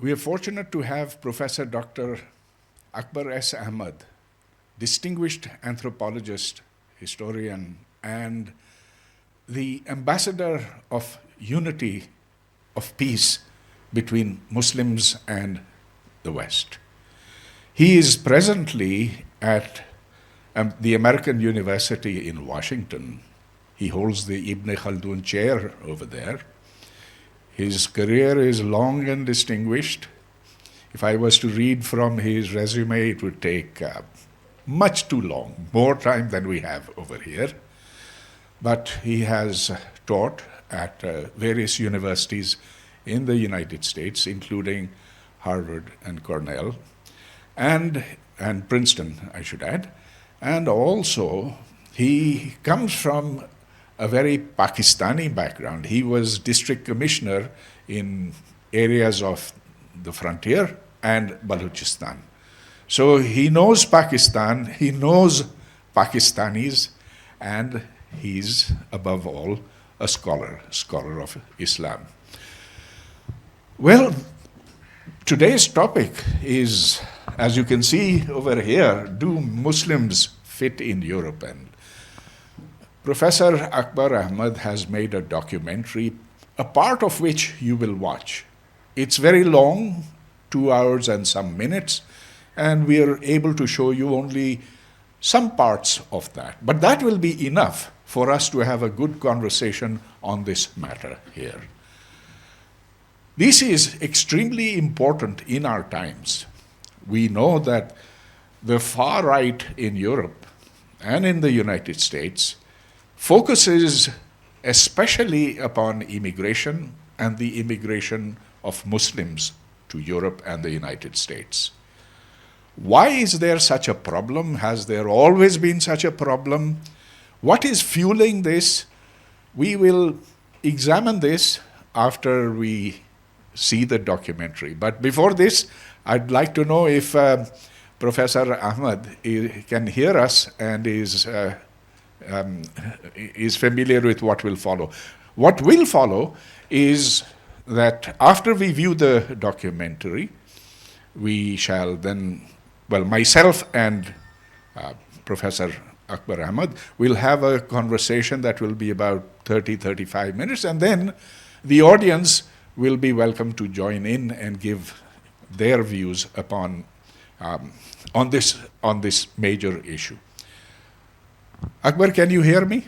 We are fortunate to have Professor Dr. Akbar S. Ahmed, distinguished anthropologist, historian, and the ambassador of unity, of peace between Muslims and the West. He is presently at the American University in Washington. He holds the Ibn Khaldun chair over there. His career is long and distinguished. If I was to read from his resume, it would take much too long, more time than we have over here. But he has taught at various universities in the United States, including Harvard and Cornell, and Princeton, I should add. And also, he comes from a very Pakistani background. He was district commissioner in areas of the frontier and Balochistan. So he knows Pakistan, he knows Pakistanis, and he's, above all, a scholar of Islam. Well, today's topic is, as you can see over here, do Muslims fit in Europe? And Professor Akbar Ahmed has made a documentary, a part of which you will watch. It's very long, 2 hours and some minutes, and we are able to show you only some parts of that. But that will be enough for us to have a good conversation on this matter here. This is extremely important in our times. We know that the far right in Europe and in the United States focuses especially upon immigration and the immigration of Muslims to Europe and the United States. Why is there such a problem? Has there always been such a problem? What is fueling this? We will examine this after we see the documentary. But before this, I'd like to know if Professor Ahmed can hear us and is familiar with what will follow. What will follow is that after we view the documentary, we shall then, well, myself and Professor Akbar Ahmed will have a conversation that will be about 30-35 minutes, and then the audience will be welcome to join in and give their views upon on this major issue. Akbar, can you hear me?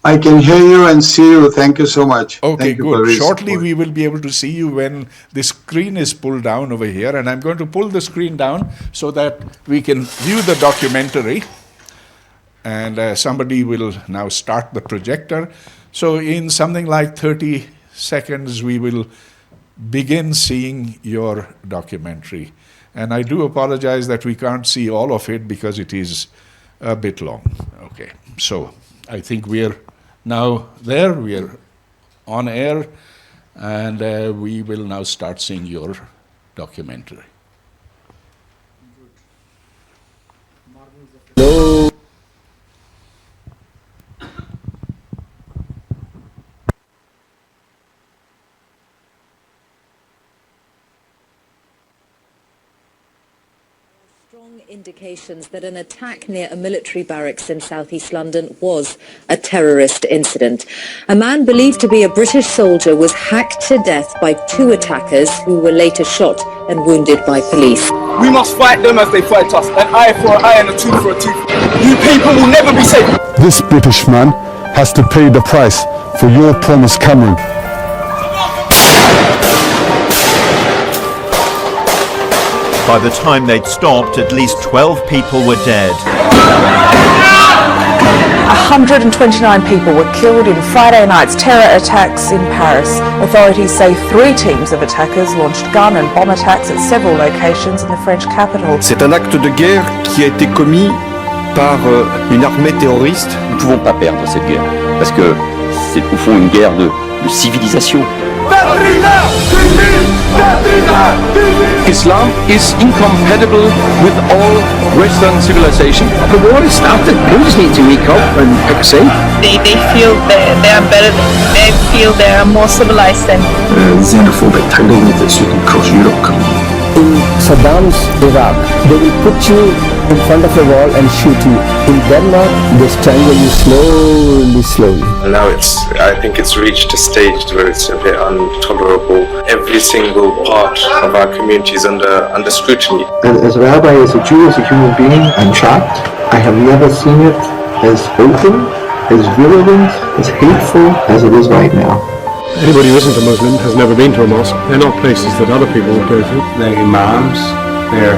I can hear you and see you. Thank you so much. Okay, good. Shortly we will be able to see you when the screen is pulled down over here, and I'm going to pull the screen down so that we can view the documentary. And somebody will now start the projector. So in something like 30 seconds, we will begin seeing your documentary. And I do apologize that we can't see all of it because it is a bit long. Okay, so I think we are now there, we are on air, and we will now start seeing your documentary. Hello. Indications that an attack near a military barracks in southeast London was a terrorist incident. A man believed to be a British soldier was hacked to death by 2 attackers who were later shot and wounded by police. We must fight them as they fight us, an eye for an eye and a tooth for a tooth. You people will never be safe. This British man has to pay the price for your promised Cameron. By the time they'd stopped, at least 12 people were dead. 129 people were killed in Friday night's terror attacks in Paris. Authorities say 3 teams of attackers launched gun and bomb attacks at several locations in the French capital. C'est un acte de guerre qui a été commis par une armée terroriste. Nous ne pouvons pas perdre cette guerre, parce que c'est au fond une guerre de civilisation. Islam is incompatible with all Western civilization. The war is started. We just need to wake up and pick a side. They feel they are better. They feel they are more civilized than xenophobic title that you can cross Europe come. In Saddam's Iraq, they will put you in front of a wall and shoot you. In Denmark, they strangle you slowly. Now I think it's reached a stage where it's a bit intolerable. Every single part of our community is under scrutiny. As a rabbi, as a Jew, as a human being, I'm shocked. I have never seen it as open, as virulent, as hateful as it is right now. Anybody who isn't a Muslim has never been to a mosque. They're not places that other people would go to. The imams, their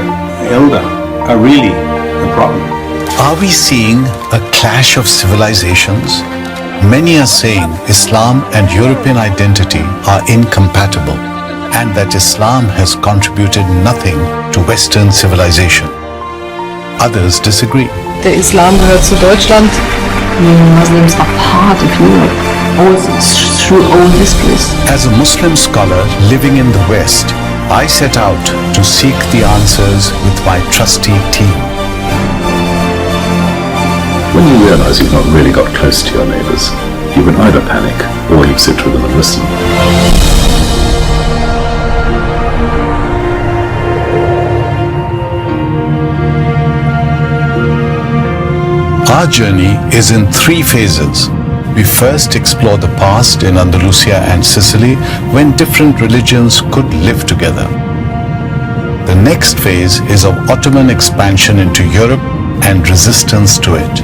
elder, are really the problem. Are we seeing a clash of civilizations? Many are saying Islam and European identity are incompatible and that Islam has contributed nothing to Western civilization. Others disagree. Der Islam gehört zu Deutschland. Muslims are part of Europe, also through all histories. As a Muslim scholar living in the West, I set out to seek the answers with my trusty team. When you realize you've not really got close to your neighbors, you can either panic or you sit with them and listen. Our journey is in 3 phases. We first explore the past in Andalusia and Sicily when different religions could live together. The next phase is of Ottoman expansion into Europe and resistance to it.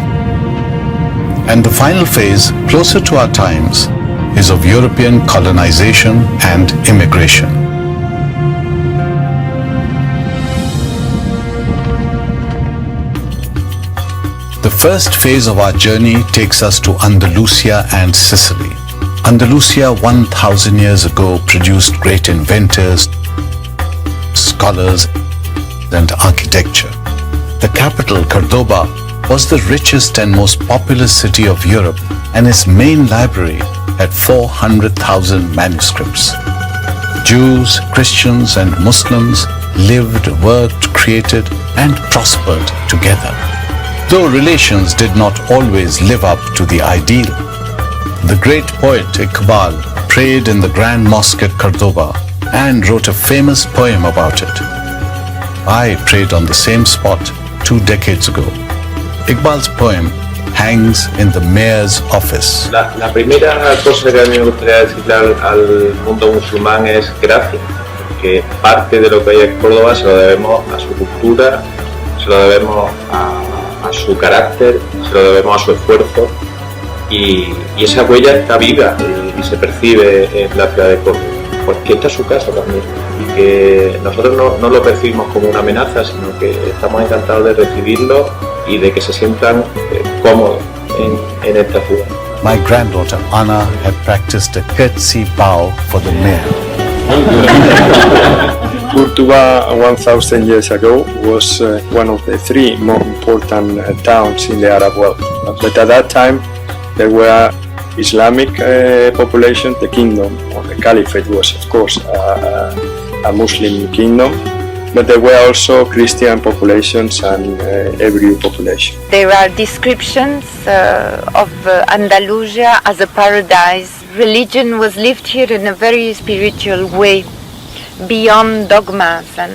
And the final phase, closer to our times, is of European colonization and immigration. The first phase of our journey takes us to Andalusia and Sicily. Andalusia 1,000 years ago produced great inventors, scholars, and architecture. The capital, Cordoba, was the richest and most populous city of Europe, and its main library had 400,000 manuscripts. Jews, Christians, and Muslims lived, worked, created, and prospered together. Though relations did not always live up to the ideal. The great poet Iqbal prayed in the Grand Mosque at Cordoba and wrote a famous poem about it. I prayed on the same spot 2 decades ago. Iqbal's poem hangs in the mayor's office. La primera cosa que a mí me gustaría decirle al mundo musulmán es gracias, porque parte de lo que hay en Córdoba se lo debemos a su cultura, se lo debemos a su carácter, se lo debemos a su esfuerzo y esa huella está viva y se percibe en la ciudad de Córdoba, porque esta es su casa también y que nosotros no lo percibimos como una amenaza, sino que estamos encantados de recibirlo y de que se sientan cómodos en esta ciudad. My granddaughter Anna had practiced a curtsy bow for the mayor. Cordoba 1,000 years ago was one of the 3 more important towns in the Arab world. But at that time there were Islamic population. The kingdom or the caliphate was of course a Muslim kingdom, but there were also Christian populations and Hebrew population. There are descriptions of Andalusia as a paradise. Religion was lived here in a very spiritual way, beyond dogmas and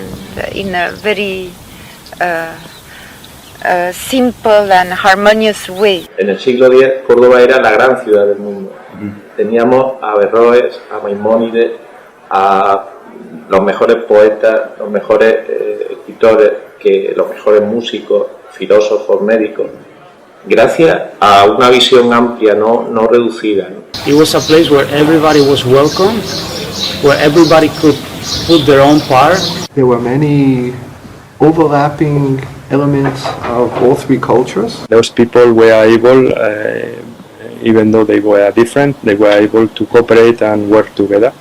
in a very simple and harmonious way. En el siglo X, Córdoba era la gran ciudad del mundo. Teníamos a Averroes, a Maimónides, a los mejores poetas, los mejores escritores, los mejores músicos, filósofos, médicos, gracias a una visión amplia, no reducida. It was a place where everybody was welcome, where everybody could put their own part. There were many overlapping elements of all 3 cultures. Those people were able, even though they were different, they were able to cooperate and work together.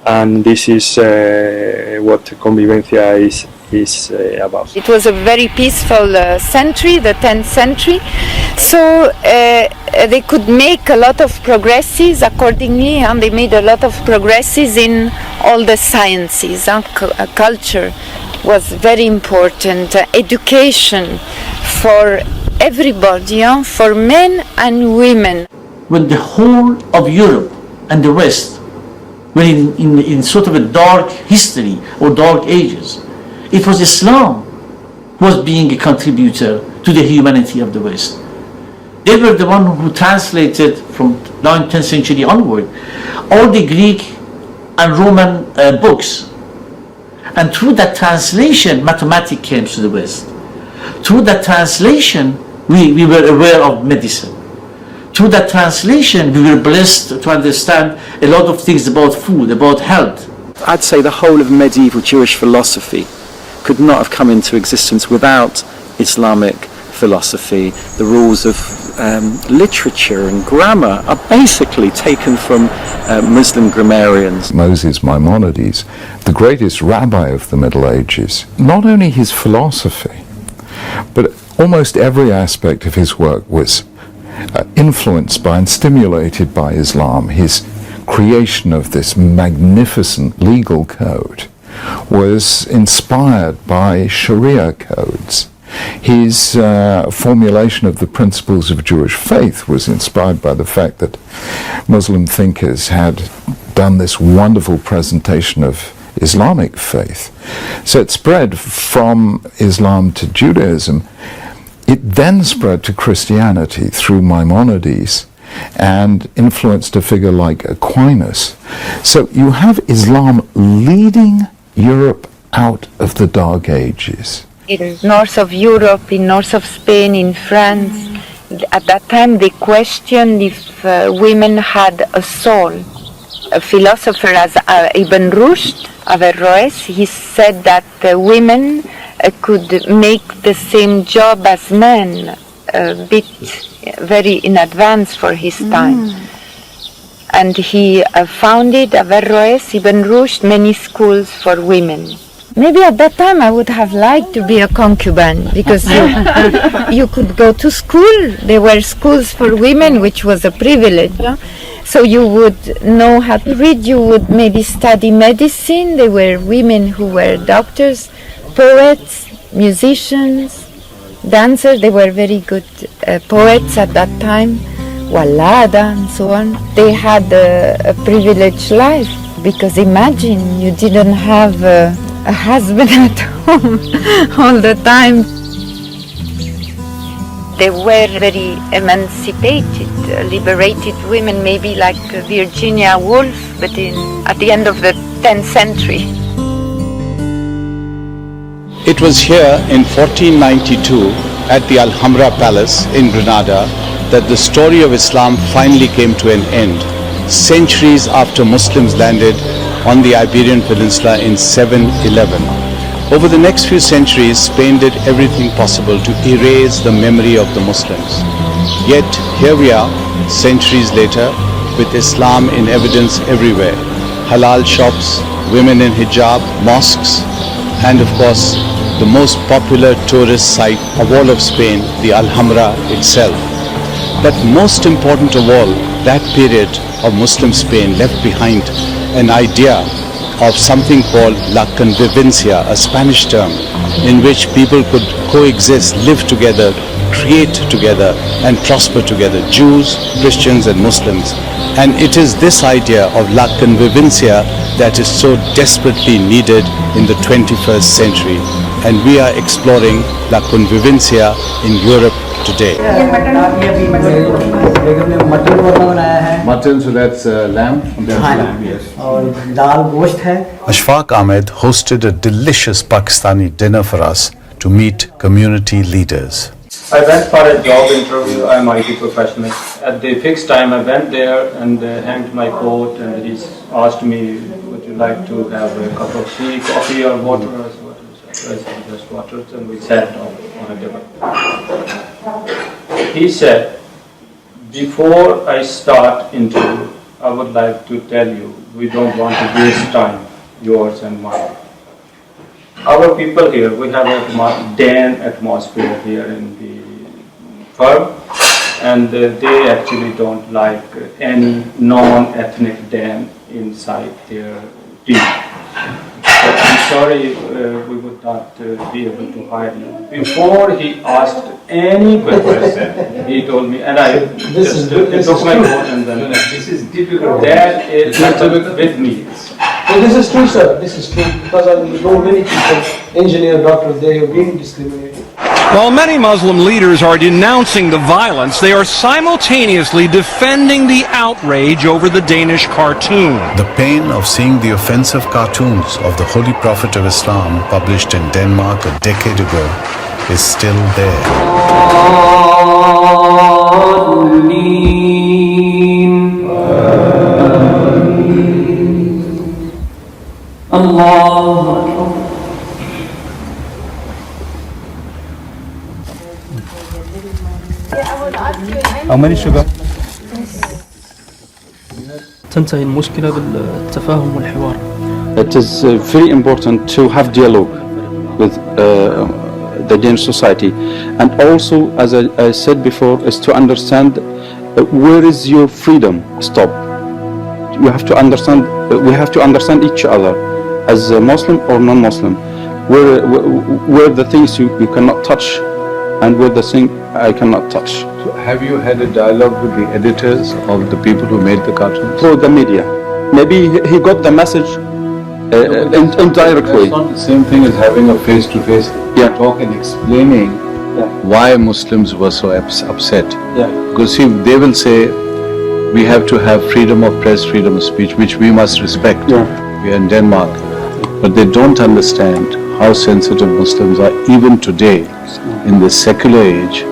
And this is what convivencia is about. It was a very peaceful century, the 10th century, so they could make a lot of progresses accordingly, and they made a lot of progresses in all the sciences. Culture was very important, education for everybody, for men and women. When the whole of Europe and the West We're in sort of a dark history or dark ages. It was Islam who was being a contributor to the humanity of the West. They were the one who translated from 9th, 10th century onward all the Greek and Roman books. And through that translation, mathematics came to the West. Through that translation, we were aware of medicine. Through that translation, we were blessed to understand a lot of things about food, about health. I'd say the whole of medieval Jewish philosophy could not have come into existence without Islamic philosophy. The rules of literature and grammar are basically taken from Muslim grammarians. Moses Maimonides, the greatest rabbi of the Middle Ages, not only his philosophy, but almost every aspect of his work was influenced by and stimulated by Islam. His creation of this magnificent legal code was inspired by Sharia codes. His formulation of the principles of Jewish faith was inspired by the fact that Muslim thinkers had done this wonderful presentation of Islamic faith. So it spread from Islam to Judaism. It then spread to Christianity through Maimonides and influenced a figure like Aquinas. So you have Islam leading Europe out of the Dark Ages. In north of Europe, in north of Spain, in France, at that time they questioned if women had a soul. A philosopher as Ibn Rushd, Averroes, he said that women could make the same job as men, a bit very in advance for his time. And he founded, Averroes, Ibn Rushd, many schools for women. Maybe at that time I would have liked to be a concubine, because you could go to school. There were schools for women, which was a privilege. So you would know how to read, you would maybe study medicine. There were women who were doctors, poets, musicians, dancers. They were very good poets at that time, Wallada and so on. They had a privileged life, because imagine you didn't have a husband at home all the time. They were very emancipated, liberated women, maybe like Virginia Woolf, but at the end of the 10th century. It was here in 1492 at the Alhambra Palace in Granada that the story of Islam finally came to an end, centuries after Muslims landed on the Iberian Peninsula in 711. Over the next few centuries, Spain did everything possible to erase the memory of the Muslims. Yet here we are, centuries later, with Islam in evidence everywhere. Halal shops, women in hijab, mosques, and of course, the most popular tourist site of all of Spain, the Alhambra itself. But most important of all, that period of Muslim Spain left behind an idea of something called la convivencia, a Spanish term, in which people could coexist, live together, create together, and prosper together, Jews, Christians, and Muslims. And it is this idea of la convivencia that is so desperately needed in the 21st century. And we are exploring la convivencia in Europe today. Mutton, so that's lamb? Lamb, yes. Ashfaq Ahmed hosted a delicious Pakistani dinner for us to meet community leaders. I went for a job interview. I'm an IT professional. At the fixed time, I went there and hanged my coat, and he asked me, would you like to have a cup of tea, coffee, or water? I said, just water, and we sat on a table. He said, before I start interview, I would like to tell you, we don't want to waste time, yours and mine. Our people here, we have a Dan atmosphere here in the firm, and they actually don't like any non-ethnic Dan inside their team. but I'm sorry we would not be able to hire you. Before he asked any question, he told me, and I just took my quote and then this is difficult. That is happened with me. Well, this is true, sir. This is true because I know many people, engineer, doctors, they have been discriminated. While many Muslim leaders are denouncing the violence, they are simultaneously defending the outrage over the Danish cartoon. The pain of seeing the offensive cartoons of the Holy Prophet of Islam published in Denmark a decade ago is still there. How many sugar? تنتهي المشكلة بالتفاهم والحوار. It is very important to have dialogue with the Danish society, and also, as I said before, is to understand where is your freedom stop. You have to understand. We have to understand each other as a Muslim or non-Muslim. Where the things you cannot touch, and where the thing I cannot touch. So have you had a dialogue with the editors of the people who made the cartoons? Through the media. Maybe he got the message indirectly. That's not the same thing as having a face-to-face talk and explaining why Muslims were so upset. Because see, they will say, we have to have freedom of press, freedom of speech, which we must respect. We are in Denmark. But they don't understand how sensitive Muslims are even today in the secular age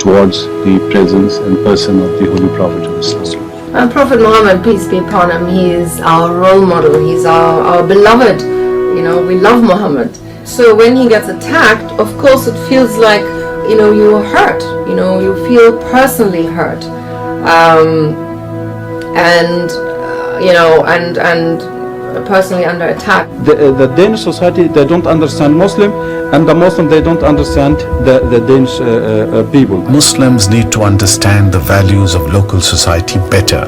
towards the presence and person of the Holy Prophet of Islam. Prophet Muhammad, peace be upon him, he is our role model, he's our beloved, you know, we love Muhammad. So when he gets attacked, of course it feels like, you know, you're hurt, you know, you feel personally hurt. Personally under attack. The Danish society, they don't understand Muslim, and the Muslim, they don't understand the Danish people. Muslims need to understand the values of local society better.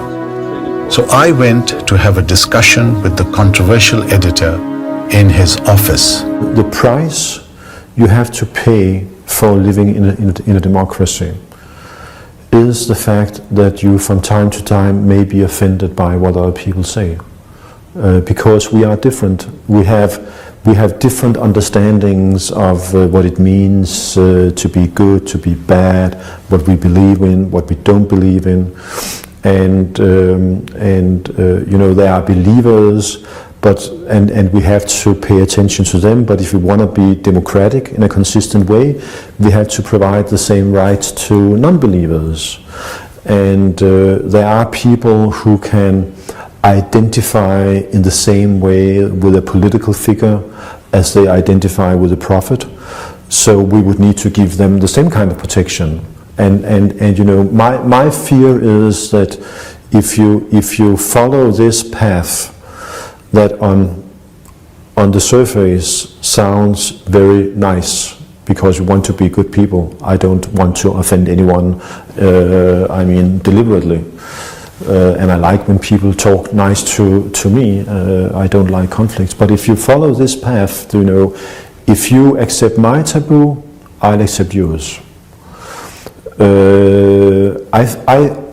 So I went to have a discussion with the controversial editor in his office. The price you have to pay for living in a democracy is the fact that you from time to time may be offended by what other people say. Because we are different. We have different understandings of what it means to be good, to be bad, what we believe in, what we don't believe in, and you know, there are believers, and we have to pay attention to them. But if we want to be democratic in a consistent way, we have to provide the same rights to non-believers. And there are people who can identify in the same way with a political figure as they identify with the prophet. So we would need to give them the same kind of protection. And you know, my fear is that if you follow this path that on the surface sounds very nice, because you want to be good people. I don't want to offend anyone, I mean deliberately. And I like when people talk nice to me. I don't like conflicts. But if you follow this path, you know, if you accept my taboo, I'll accept yours.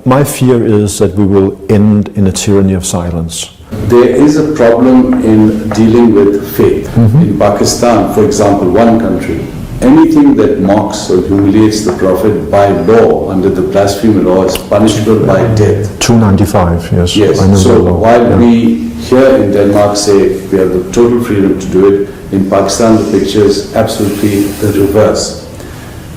My fear is that we will end in a tyranny of silence. There is a problem in dealing with faith. In Pakistan, for example, one country, anything that mocks or humiliates the Prophet by law, under the blasphemy law, is punishable by death. 295, yes. Yes, I know so the law. while we here in Denmark say we have the total freedom to do it, in Pakistan the picture is absolutely the reverse.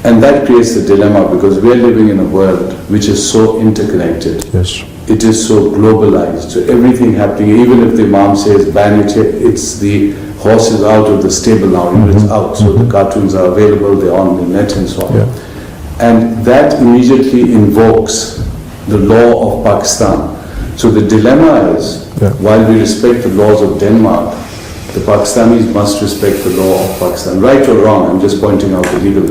And that creates a dilemma, because we are living in a world which is so interconnected. Yes. It is so globalized, so everything happening, even if the Imam says ban it, it's the horse is out of the stable now, it's out, so the cartoons are available, they're on the net and so on. And that immediately invokes the law of Pakistan. So the dilemma is, while we respect the laws of Denmark, the Pakistanis must respect the law of Pakistan. Right or wrong, I'm just pointing out the legal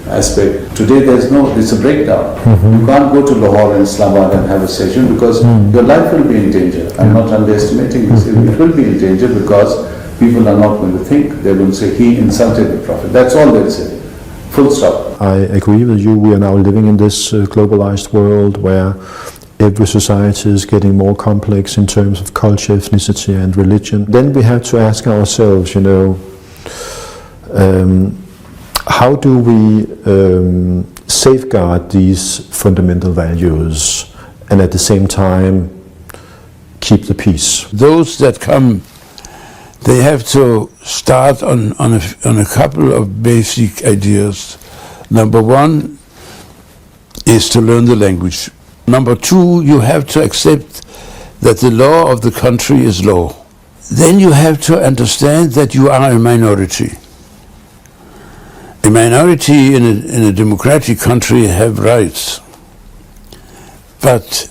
aspect. Today it's a breakdown. You can't go to Lahore and Islamabad and have a session, because your life will be in danger. I'm not underestimating this. It will be in danger, because people are not going to think. They're going to say, he insulted the Prophet. That's all they'll say. Full stop. I agree with you. We are now living in this globalized world where every society is getting more complex in terms of culture, ethnicity and religion. Then we have to ask ourselves, you know, how do we safeguard these fundamental values and at the same time keep the peace? Those that come, they have to start on a couple of basic ideas. Number one is to learn the language. Number two, you have to accept that the law of the country is law. Then you have to understand that you are a minority. A minority in a democratic country have rights, but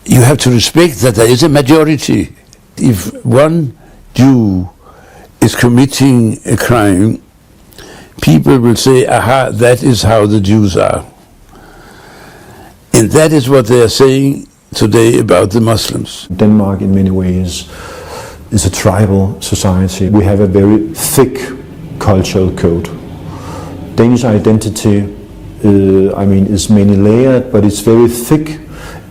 you have to respect that there is a majority. If one Jew is committing a crime, people will say, aha, that is how the Jews are. And that is what they are saying today about the Muslims. Denmark in many ways is a tribal society. We have a very thick cultural code. Danish identity, is many layered, but it's very thick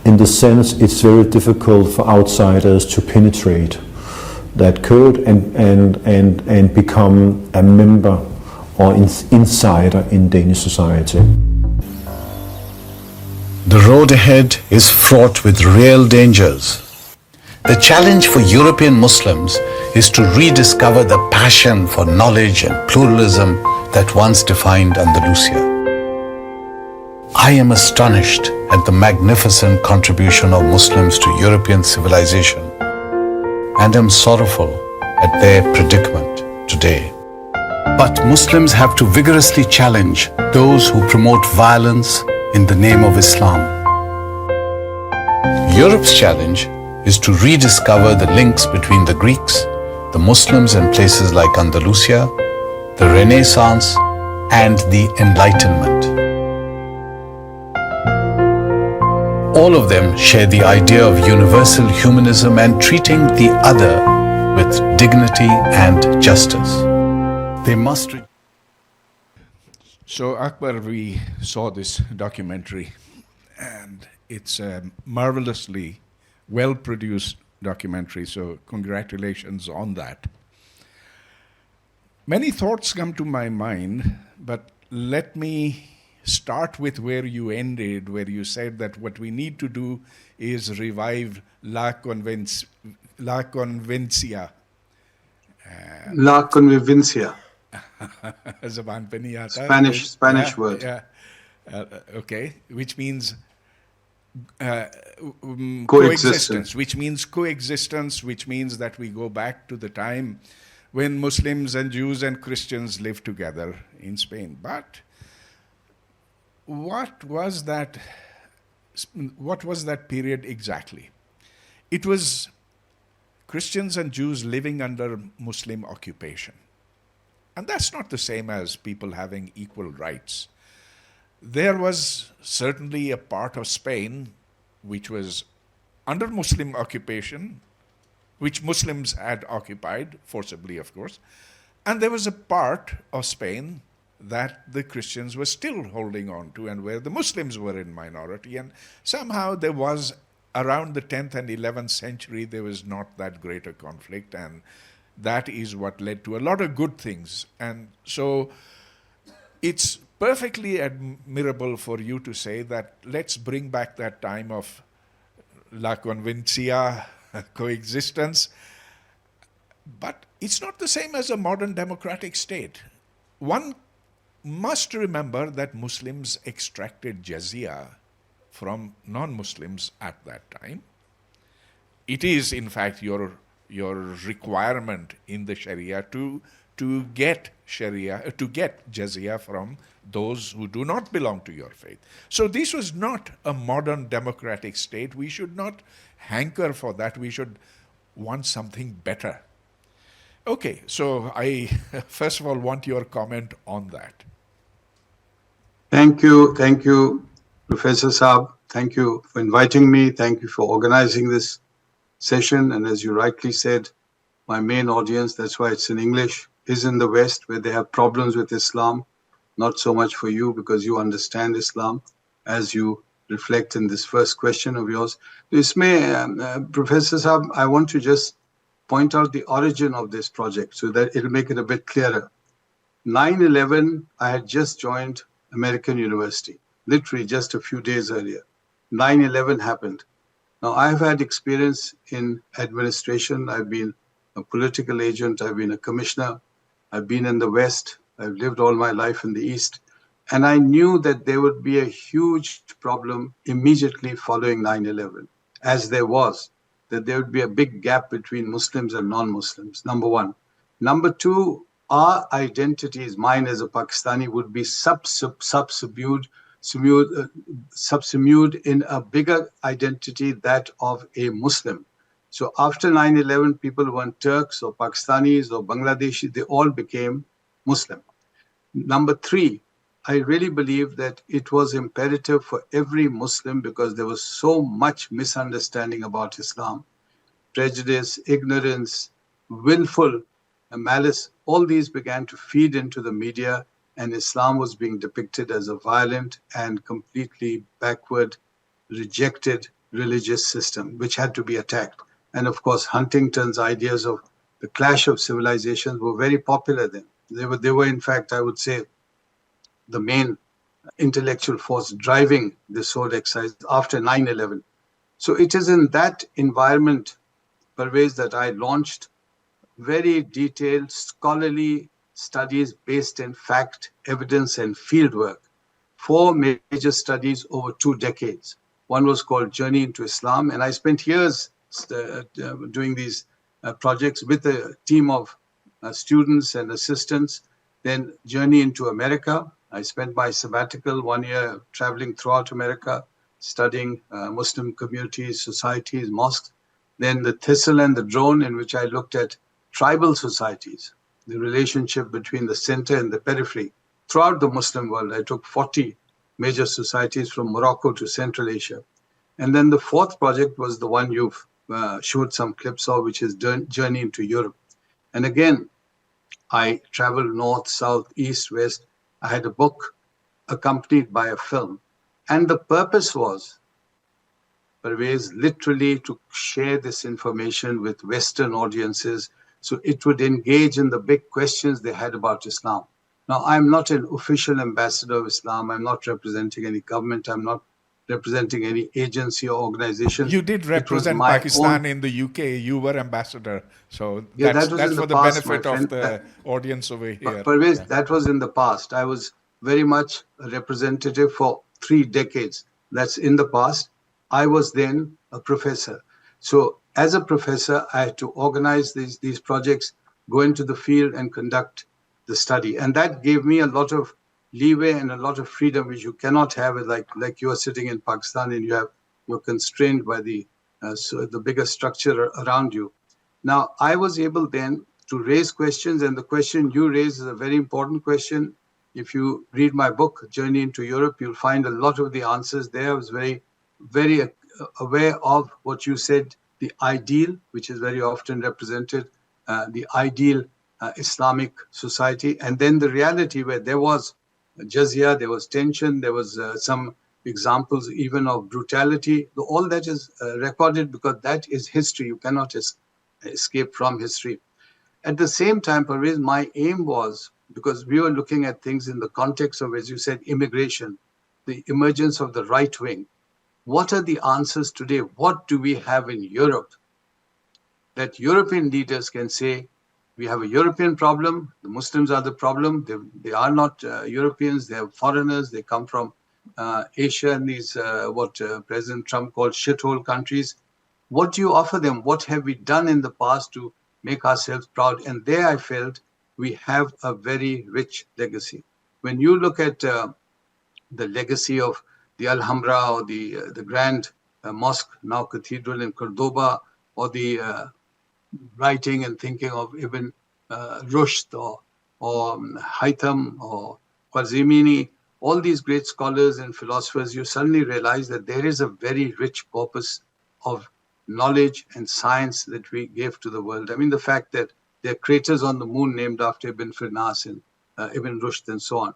in the sense it's very difficult for outsiders to penetrate that code and become a member or insider in Danish society. The road ahead is fraught with real dangers. The challenge for European Muslims is to rediscover the passion for knowledge and pluralism that once defined Andalusia. I am astonished at the magnificent contribution of Muslims to European civilization and am sorrowful at their predicament today. But Muslims have to vigorously challenge those who promote violence in the name of Islam. Europe's challenge is to rediscover the links between the Greeks, the Muslims in places like Andalusia, the Renaissance, and the Enlightenment. All of them share the idea of universal humanism and treating the other with dignity and justice. They must. So, Akbar, we saw this documentary, and it's a marvelously well-produced documentary, so congratulations on that. Many thoughts come to my mind, but let me start with where you ended, where you said that what we need to do is revive La Convivencia. La Convivencia. Spanish word. Yeah. Okay, which means coexistence. Which means coexistence, which means that we go back to the time when Muslims and Jews and Christians lived together in Spain. But what was that period exactly? It was Christians and Jews living under Muslim occupation. And that's not the same as people having equal rights. There was certainly a part of Spain which was under Muslim occupation, which Muslims had occupied, forcibly of course, and there was a part of Spain that the Christians were still holding on to and where the Muslims were in minority, and somehow there was, around the 10th and 11th century, there was not that great a conflict, and that is what led to a lot of good things. And so it's perfectly admirable for you to say that let's bring back that time of La Convivencia, coexistence, but it's not the same as a modern democratic state. One must remember that Muslims extracted jizya from non-Muslims at that time. It is, in fact, your requirement in the Sharia to get jizya from those who do not belong to your faith. So this was not a modern democratic state. We should not hanker for that. We should want something better. Okay, so I first of all want your comment on that. Thank you, Professor Saab. Thank you for inviting me. Thank you for organizing this session. And as you rightly said, my main audience, that's why it's in English, is in the West, where they have problems with Islam. Not so much for you, because you understand Islam, as you reflect in this first question of yours. Professor Saab, I want to just point out the origin of this project so that it'll make it a bit clearer. 9/11, I had just joined American University, literally just a few days earlier. 9/11 happened. Now, I've had experience in administration. I've been a political agent. I've been a commissioner. I've been in the West. I've lived all my life in the East. And I knew that there would be a huge problem immediately following 9/11, as there was, that there would be a big gap between Muslims and non-Muslims, number one. Number two, our identities, mine as a Pakistani, would be subsumed in a bigger identity, that of a Muslim. So after 9/11, people weren't Turks or Pakistanis or Bangladeshi, they all became Muslim. Number three, I really believe that it was imperative for every Muslim, because there was so much misunderstanding about Islam, prejudice, ignorance, willful malice, all these began to feed into the media, and Islam was being depicted as a violent and completely backward, rejected religious system, which had to be attacked. And of course, Huntington's ideas of the clash of civilizations were very popular then. They were, in fact, I would say, the main intellectual force driving this whole exercise after 9/11. So it is in that environment, Pervez, that I launched very detailed scholarly studies based in fact, evidence, and fieldwork. 4 major studies over 2 decades. One was called Journey into Islam, and I spent years doing these projects with a team of students and assistants. Then Journey into America. I spent my sabbatical 1 year traveling throughout America, studying Muslim communities, societies, mosques. Then the Thistle and the Drone, in which I looked at tribal societies, the relationship between the center and the periphery throughout the Muslim world. I took 40 major societies from Morocco to Central Asia. And then the fourth project was the one you've showed some clips of, which is Journey into Europe. And again, I traveled north, south, east, west. I had a book accompanied by a film. And the purpose was, Pervez, literally to share this information with Western audiences, so it would engage in the big questions they had about Islam. Now, I'm not an official ambassador of Islam. I'm not representing any government. I'm not representing any agency or organization. You did represent Pakistan in the UK. You were ambassador. So yeah, that's for the past, benefit of the audience over here. Pervez, that was in the past. I was very much a representative for 3 decades. That's in the past. I was then a professor. So as a professor, I had to organize these projects, go into the field and conduct the study. And that gave me a lot of leeway and a lot of freedom, which you cannot have, like you are sitting in Pakistan and you're constrained by the bigger structure around you. Now, I was able then to raise questions, and the question you raised is a very important question. If you read my book, Journey into Europe, you'll find a lot of the answers there. I was very, very aware of what you said, the ideal, which is very often represented, the ideal Islamic society, and then the reality where there was jizya, there was tension, there was some examples even of brutality. All that is recorded because that is history. You cannot escape from history. At the same time, Pervez, my aim was, because we were looking at things in the context of, as you said, immigration, the emergence of the right wing. What are the answers today? What do we have in Europe that European leaders can say, we have a European problem, the Muslims are the problem, they are not Europeans, they are foreigners, they come from Asia and these, what President Trump called shithole countries. What do you offer them? What have we done in the past to make ourselves proud? And there I felt we have a very rich legacy. When you look at the legacy of the Alhambra or the grand mosque, now cathedral in Cordoba, or the writing and thinking of Ibn Rushd or Haytham or Khwarizmi, all these great scholars and philosophers, you suddenly realize that there is a very rich corpus of knowledge and science that we gave to the world. I mean, the fact that there are craters on the moon named after Ibn Firnas and Ibn Rushd and so on.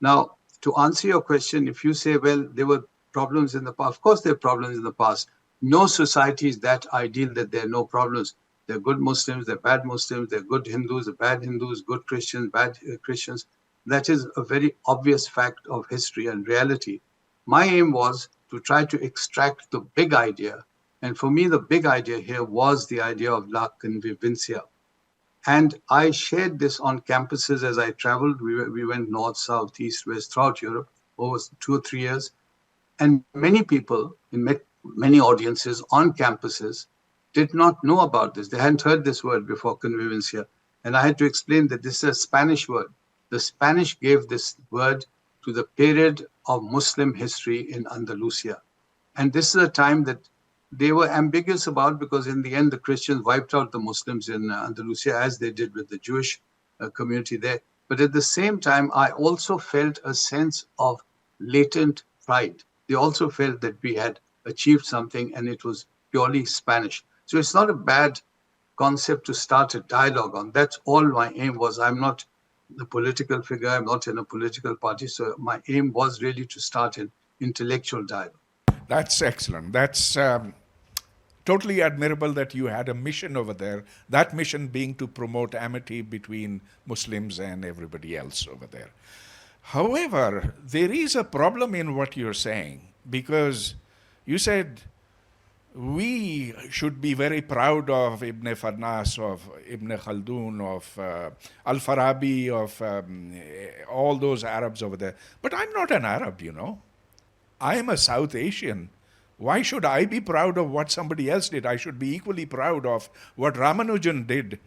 Now, to answer your question, if you say, well, there were problems in the past, of course there are problems in the past. No society is that ideal that there are no problems. There are good Muslims, there are bad Muslims, there are good Hindus, there are bad Hindus, good Christians, bad Christians. That is a very obvious fact of history and reality. My aim was to try to extract the big idea. And for me, the big idea here was the idea of la convivencia. And I shared this on campuses as I traveled. We went north, south, east, west, throughout Europe over 2 or 3 years. And many people in many audiences on campuses did not know about this. They hadn't heard this word before, convivencia. And I had to explain that this is a Spanish word. The Spanish gave this word to the period of Muslim history in Andalusia. And this is a time that they were ambiguous about, because in the end, the Christians wiped out the Muslims in Andalusia, as they did with the Jewish community there. But at the same time, I also felt a sense of latent pride. They also felt that we had achieved something and it was purely Spanish. So it's not a bad concept to start a dialogue on. That's all my aim was. I'm not the political figure. I'm not in a political party. So my aim was really to start an intellectual dialogue. That's excellent. That's totally admirable that you had a mission over there, that mission being to promote amity between Muslims and everybody else over there. However, there is a problem in what you're saying, because you said we should be very proud of Ibn Firnas, of Ibn Khaldun, of Al-Farabi, of all those Arabs over there. But I'm not an Arab, you know. I am a South Asian. Why should I be proud of what somebody else did? I should be equally proud of what Ramanujan did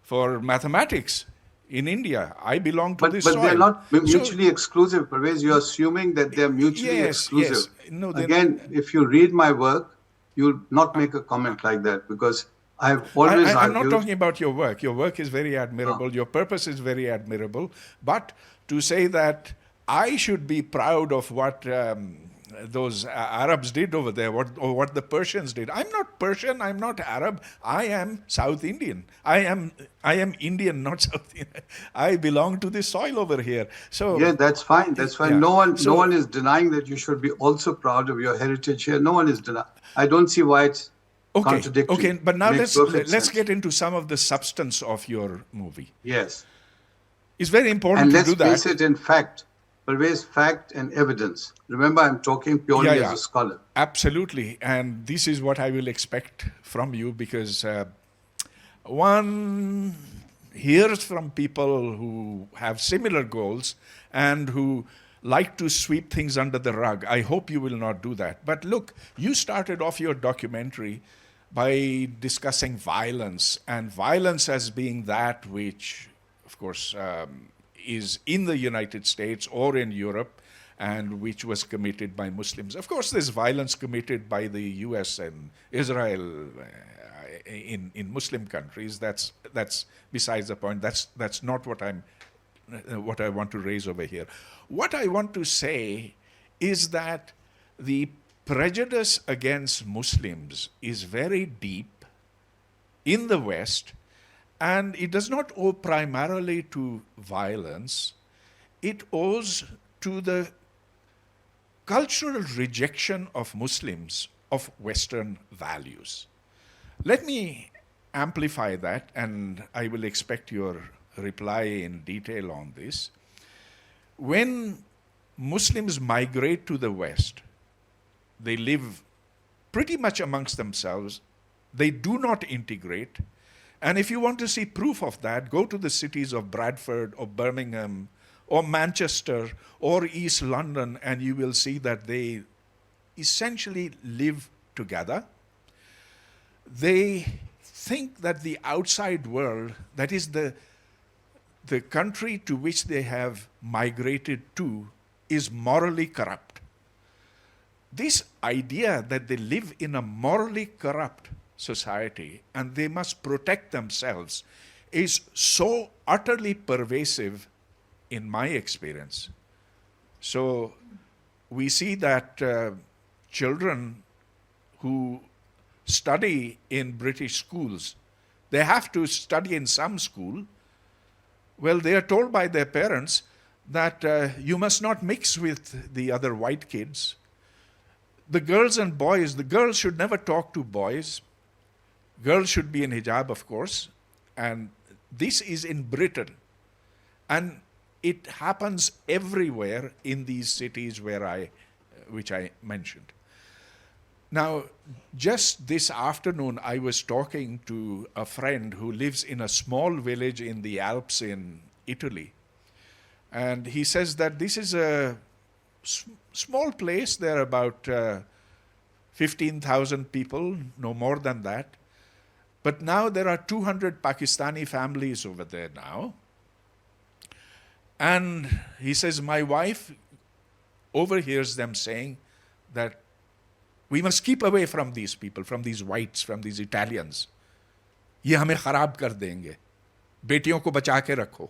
for mathematics in India. I belong to this soil. But they're not mutually exclusive, Pervez. You're assuming that they're mutually exclusive. Yes. No, again, if you read my work, you'll not make a comment like that, because I've always argued... I'm not talking about your work. Your work is very admirable. Your purpose is very admirable. But to say that I should be proud of what those Arabs did over there, or what the Persians did. I'm not Persian, I'm not Arab, I am South Indian. I am Indian, not South Indian. I belong to this soil over here. So yeah, that's fine. That's fine. Yeah. No one is denying that you should be also proud of your heritage here. No one is denying. I don't see why it's contradictory. Okay, but now let's get into some of the substance of your movie. Yes. It's very important to do that. And let's face it in fact. Always fact and evidence. Remember, I'm talking purely as a scholar. Absolutely. And this is what I will expect from you, because one hears from people who have similar goals and who like to sweep things under the rug. I hope you will not do that. But look, you started off your documentary by discussing violence, and violence as being that which, of course, is in the United States or in Europe, and which was committed by Muslims. Of course, there's violence committed by the US and Israel in Muslim countries. That's besides the point. That's not what I want to raise over here. What I want to say is that the prejudice against Muslims is very deep in the West. And it does not owe primarily to violence. It owes to the cultural rejection of Muslims of Western values. Let me amplify that, and I will expect your reply in detail on this. When Muslims migrate to the West, they live pretty much amongst themselves. They do not integrate. And if you want to see proof of that, go to the cities of Bradford or Birmingham or Manchester or East London, and you will see that they essentially live together. They think that the outside world, that is the country to which they have migrated to, is morally corrupt. This idea that they live in a morally corrupt society and they must protect themselves is so utterly pervasive in my experience. So we see that children who study in British schools. They have to study in some school. Well, they are told by their parents that you must not mix with the other white kids. The girls and boys, the girls should never talk to boys. Girls should be in hijab, of course. And this is in Britain. And it happens everywhere in these cities which I mentioned. Now, just this afternoon, I was talking to a friend who lives in a small village in the Alps in Italy. And he says that this is a small place. There are about 15,000 people, no more than that. But now there are 200 Pakistani families over there now. And he says, my wife overhears them saying that we must keep away from these people, from these whites, from these Italians. ये हमें खराब कर देंगे. बेटियों को बचा के रखो.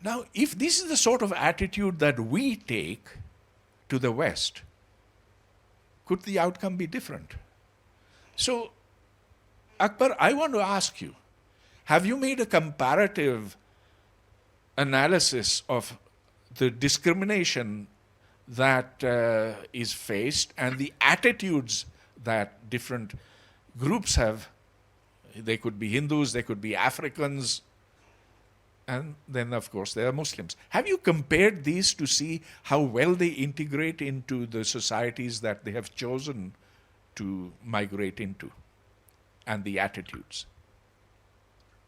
Now, if this is the sort of attitude that we take to the West, could the outcome be different? So, Akbar, I want to ask you, have you made a comparative analysis of the discrimination that is faced and the attitudes that different groups have? They could be Hindus, they could be Africans, and then, of course, there are Muslims. Have you compared these to see how well they integrate into the societies that they have chosen to migrate into, and the attitudes?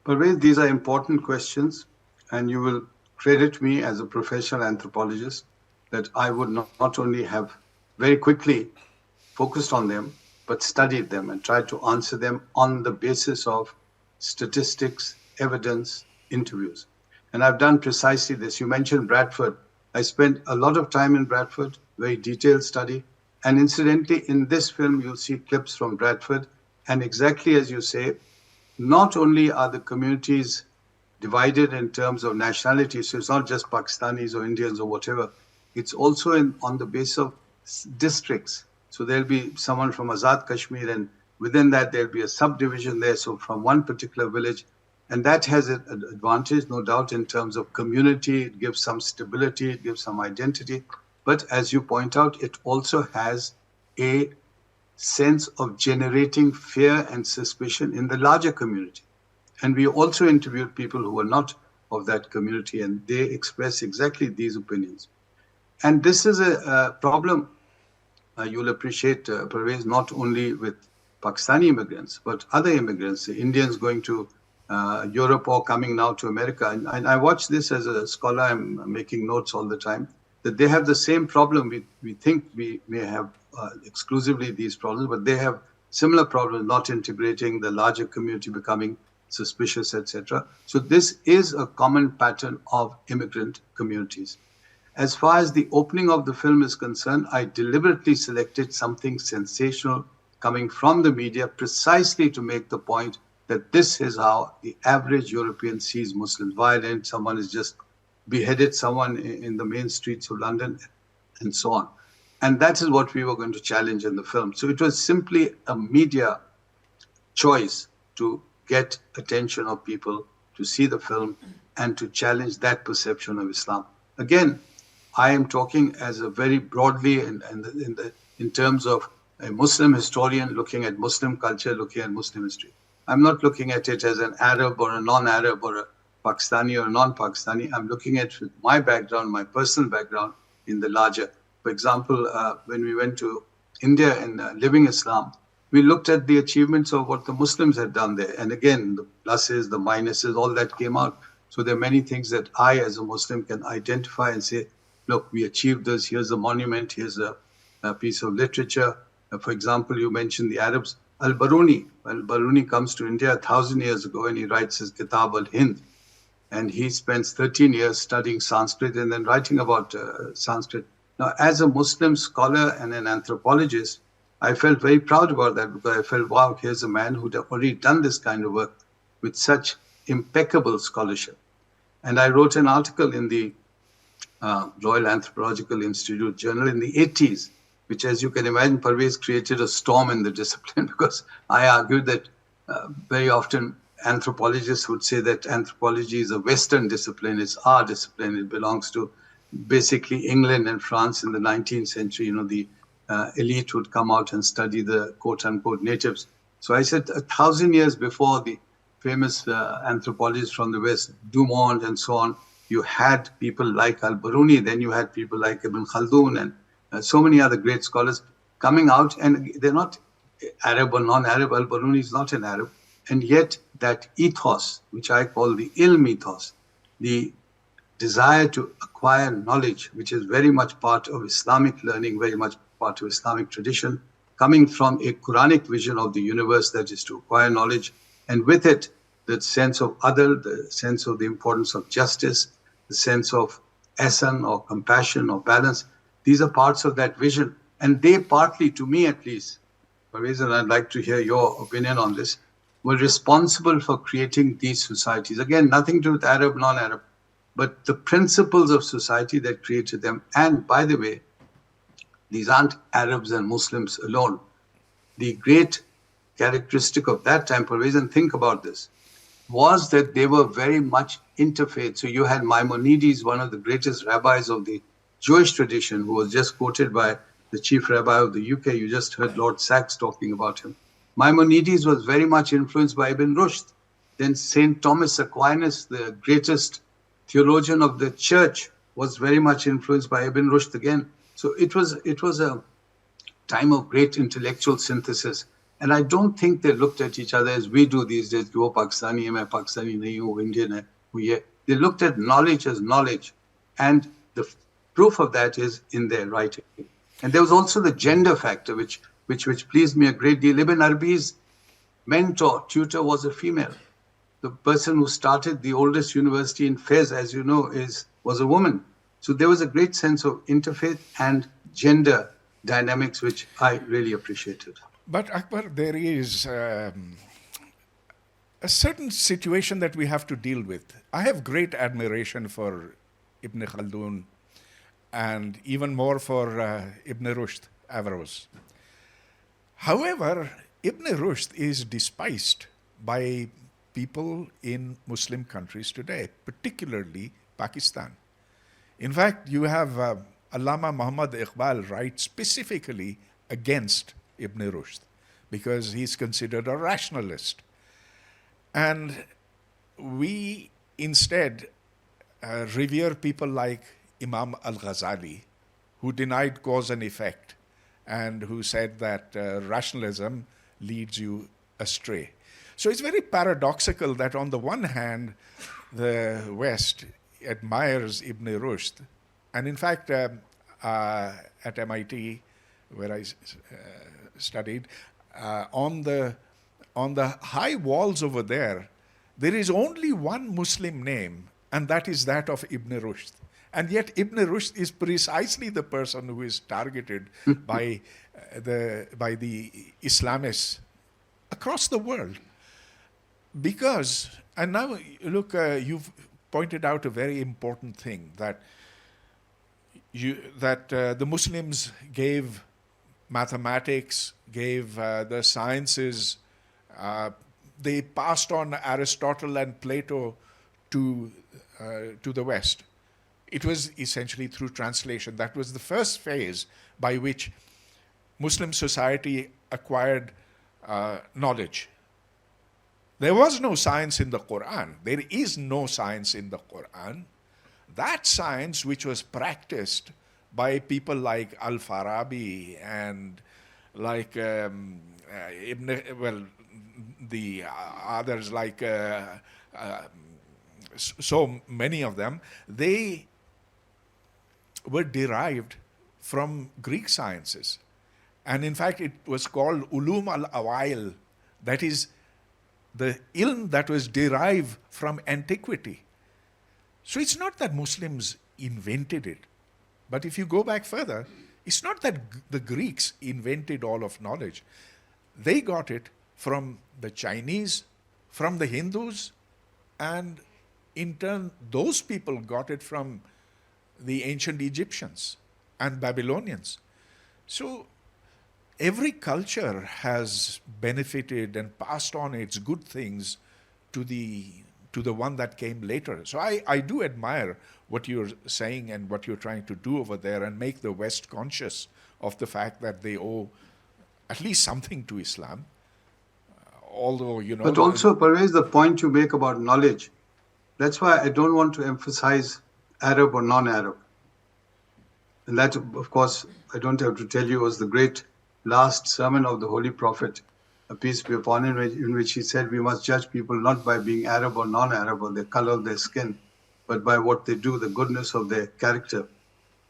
Pervez, these are important questions, and you will credit me as a professional anthropologist that I would not only have very quickly focused on them, but studied them and tried to answer them on the basis of statistics, evidence, interviews. And I've done precisely this. You mentioned Bradford. I spent a lot of time in Bradford, very detailed study. And incidentally, in this film, you'll see clips from Bradford. And exactly as you say, not only are the communities divided in terms of nationality, so it's not just Pakistanis or Indians or whatever, it's also on the basis of districts. So there'll be someone from Azad Kashmir, and within that there'll be a subdivision there, so from one particular village. And that has an advantage, no doubt, in terms of community. It gives some stability, it gives some identity. But as you point out, it also has a sense of generating fear and suspicion in the larger community. And we also interviewed people who were not of that community, and they express exactly these opinions. And this is a problem, you'll appreciate, Pervez, not only with Pakistani immigrants, but other immigrants, the Indians going to Europe or coming now to America. And I watch this as a scholar, I'm making notes all the time, that they have the same problem. We think we may have exclusively these problems, but they have similar problems, not integrating, the larger community becoming suspicious, etc. So this is a common pattern of immigrant communities. As far as the opening of the film is concerned, I deliberately selected something sensational coming from the media precisely to make the point that this is how the average European sees Muslims. Violent, someone has just beheaded someone in the main streets of London, and so on. And that is what we were going to challenge in the film. So it was simply a media choice to get attention of people to see the film and to challenge that perception of Islam. Again, I am talking as a very broadly in terms of a Muslim historian looking at Muslim culture, looking at Muslim history. I'm not looking at it as an Arab or a non-Arab or a Pakistani or a non-Pakistani. I'm looking at my background, my personal background in the larger. For example, when we went to India and Living Islam, we looked at the achievements of what the Muslims had done there. And again, the pluses, the minuses, all that came out. So there are many things that I, as a Muslim, can identify and say, look, we achieved this. Here's a monument. Here's a piece of literature. For example, you mentioned the Arabs. Al-Baruni. Al-Baruni comes to India 1,000 years ago and he writes his Kitab al-Hind. And he spends 13 years studying Sanskrit and then writing about Sanskrit. Now, as a Muslim scholar and an anthropologist, I felt very proud about that because I felt, wow, here's a man who'd already done this kind of work with such impeccable scholarship. And I wrote an article in the Royal Anthropological Institute Journal in the 80s, which, as you can imagine, Pervez created a storm in the discipline, because I argued that very often anthropologists would say that anthropology is a Western discipline, it's our discipline, it belongs to basically England and France in the 19th century. You know, the elite would come out and study the quote-unquote natives. So I said 1,000 years before the famous anthropologists from the West, Dumont and so on, you had people like Al-Biruni, then you had people like Ibn Khaldun and so many other great scholars coming out, and they're not Arab or non-Arab. Al-Biruni is not an Arab. And yet that ethos, which I call the ilm ethos, the desire to acquire knowledge, which is very much part of Islamic learning, very much part of Islamic tradition, coming from a Quranic vision of the universe, that is to acquire knowledge, and with it, the sense of other, the sense of the importance of justice, the sense of ihsan or compassion or balance. These are parts of that vision. And they partly, to me at least, Pervez, and I'd like to hear your opinion on this, were responsible for creating these societies. Again, nothing to do with Arab, non-Arab, but the principles of society that created them. And by the way, these aren't Arabs and Muslims alone. The great characteristic of that time, Pervez, and think about this, was that they were very much interfaith. So you had Maimonides, one of the greatest rabbis of the Jewish tradition, who was just quoted by the chief rabbi of the UK. You just heard Lord Sachs talking about him. Maimonides was very much influenced by Ibn Rushd. Then St. Thomas Aquinas, the greatest theologian of the church, was very much influenced by Ibn Rushd again. So it was a time of great intellectual synthesis. And I don't think they looked at each other as we do these days. Wo Pakistani hai, main Pakistani nahi hu, Indian hai, hu ye. They looked at knowledge as knowledge. And the proof of that is in their writing. And there was also the gender factor, which pleased me a great deal. Ibn Arabi's mentor, tutor, was a female. The person who started the oldest university in Fez, as you know, was a woman. So there was a great sense of interfaith and gender dynamics, which I really appreciated. But Akbar, there is a certain situation that we have to deal with. I have great admiration for Ibn Khaldun and even more for Ibn Rushd, Averroes. However, Ibn Rushd is despised by people in Muslim countries today, particularly Pakistan. In fact, you have Allama Muhammad Iqbal write specifically against Ibn Rushd because he's considered a rationalist. And we instead revere people like Imam al-Ghazali, who denied cause and effect and who said that rationalism leads you astray. So it's very paradoxical that on the one hand, the West admires Ibn Rushd. And in fact, at MIT, where I studied, on the high walls over there is only one Muslim name, and that is that of Ibn Rushd. And yet Ibn Rushd is precisely the person who is targeted by the Islamists across the world. Because, and now look, you've pointed out a very important thing, that the Muslims gave mathematics, gave the sciences, they passed on Aristotle and Plato to the West. It was essentially through translation. That was the first phase by which Muslim society acquired knowledge. There was no science in the Quran. There is no science in the Quran. That science which was practiced by people like Al-Farabi and like the others like so many of them, they were derived from Greek sciences. And in fact, it was called Ulum al-Awail, that is the ilm that was derived from antiquity. So it's not that Muslims invented it, but if you go back further, it's not that the Greeks invented all of knowledge. They got it from the Chinese, from the Hindus, and in turn, those people got it from the ancient Egyptians and Babylonians. So every culture has benefited and passed on its good things to the one that came later. So I do admire what you're saying and what you're trying to do over there, and make the West conscious of the fact that they owe at least something to Islam. Although, you know... But also, Pervez, the point you make about knowledge, that's why I don't want to emphasize Arab or non-Arab. And that, of course, I don't have to tell you, was the great last sermon of the Holy Prophet, peace be upon him, in which he said we must judge people not by being Arab or non-Arab or the color of their skin, but by what they do, the goodness of their character.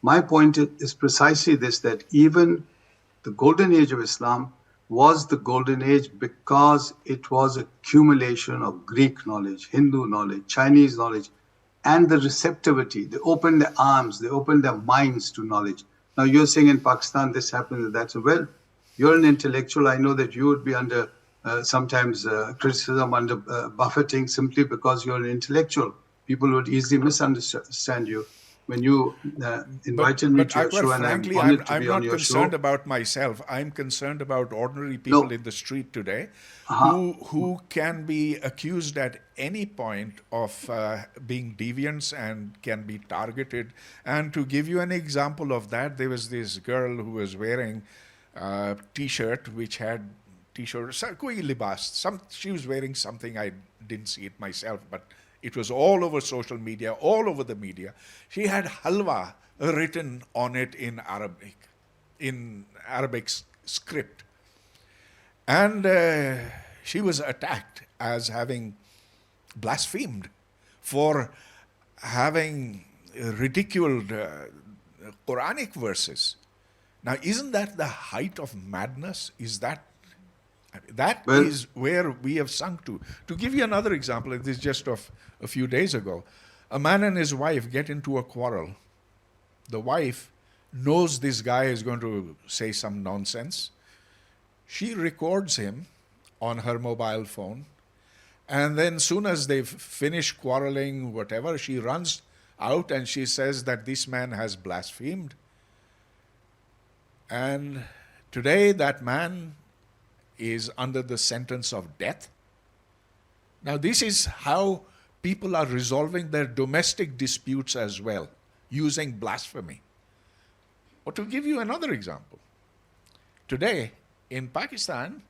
My point is precisely this, that even the golden age of Islam was the golden age because it was a accumulation of Greek knowledge, Hindu knowledge, Chinese knowledge, and the receptivity. They opened their arms, they opened their minds to knowledge. Now you're saying in Pakistan this happens and that's well. You're an intellectual. I know that you would be under sometimes criticism, under buffeting, simply because you're an intellectual. People would easily misunderstand you. When you invited me to your show, and frankly, I'm honored to I'm be not on your concerned show. about myself. I'm concerned about ordinary people in the street today who can be accused at any point of being deviants and can be targeted. And to give you an example of that, there was this girl who was wearing a T-shirt which had koi libas. She was wearing something, I didn't see it myself, but it was all over social media, all over the media. She had halwa written on it in Arabic script. And she was attacked as having blasphemed for having ridiculed Quranic verses. Now, isn't that the height of madness? Is that is where we have sunk to. To give you another example, this is just of a few days ago. A man and his wife get into a quarrel. The wife knows this guy is going to say some nonsense. She records him on her mobile phone, and then soon as they've finished quarreling, whatever, she runs out and she says that this man has blasphemed. And today that man is under the sentence of death. Now, this is how people are resolving their domestic disputes as well, using blasphemy. Or to give you another example, today in Pakistan,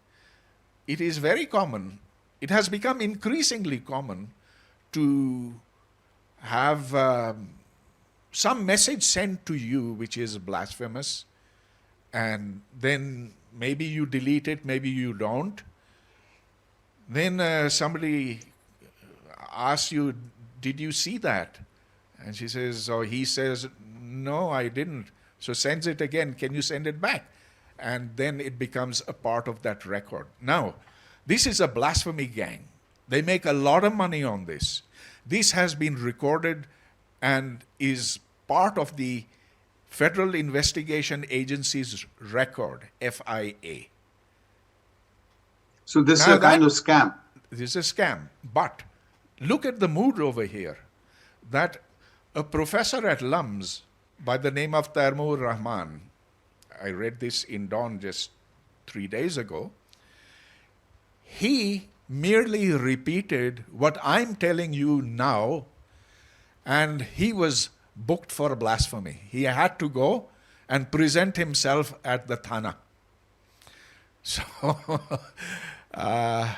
it is very common, it has become increasingly common to have some message sent to you which is blasphemous, and then maybe you delete it, maybe you don't. Then somebody asks you, did you see that? And she says, or he says, no, I didn't. So sends it again, can you send it back? And then it becomes a part of that record. Now, this is a blasphemy gang. They make a lot of money on this. This has been recorded and is part of the Federal Investigation Agency's record, FIA. So this is a kind of scam. This is a scam. But look at the mood over here. That a professor at LUMS by the name of Taimur Rahman, I read this in Dawn just 3 days ago, he merely repeated what I'm telling you now, and he was booked for blasphemy. He had to go and present himself at the Thana. So I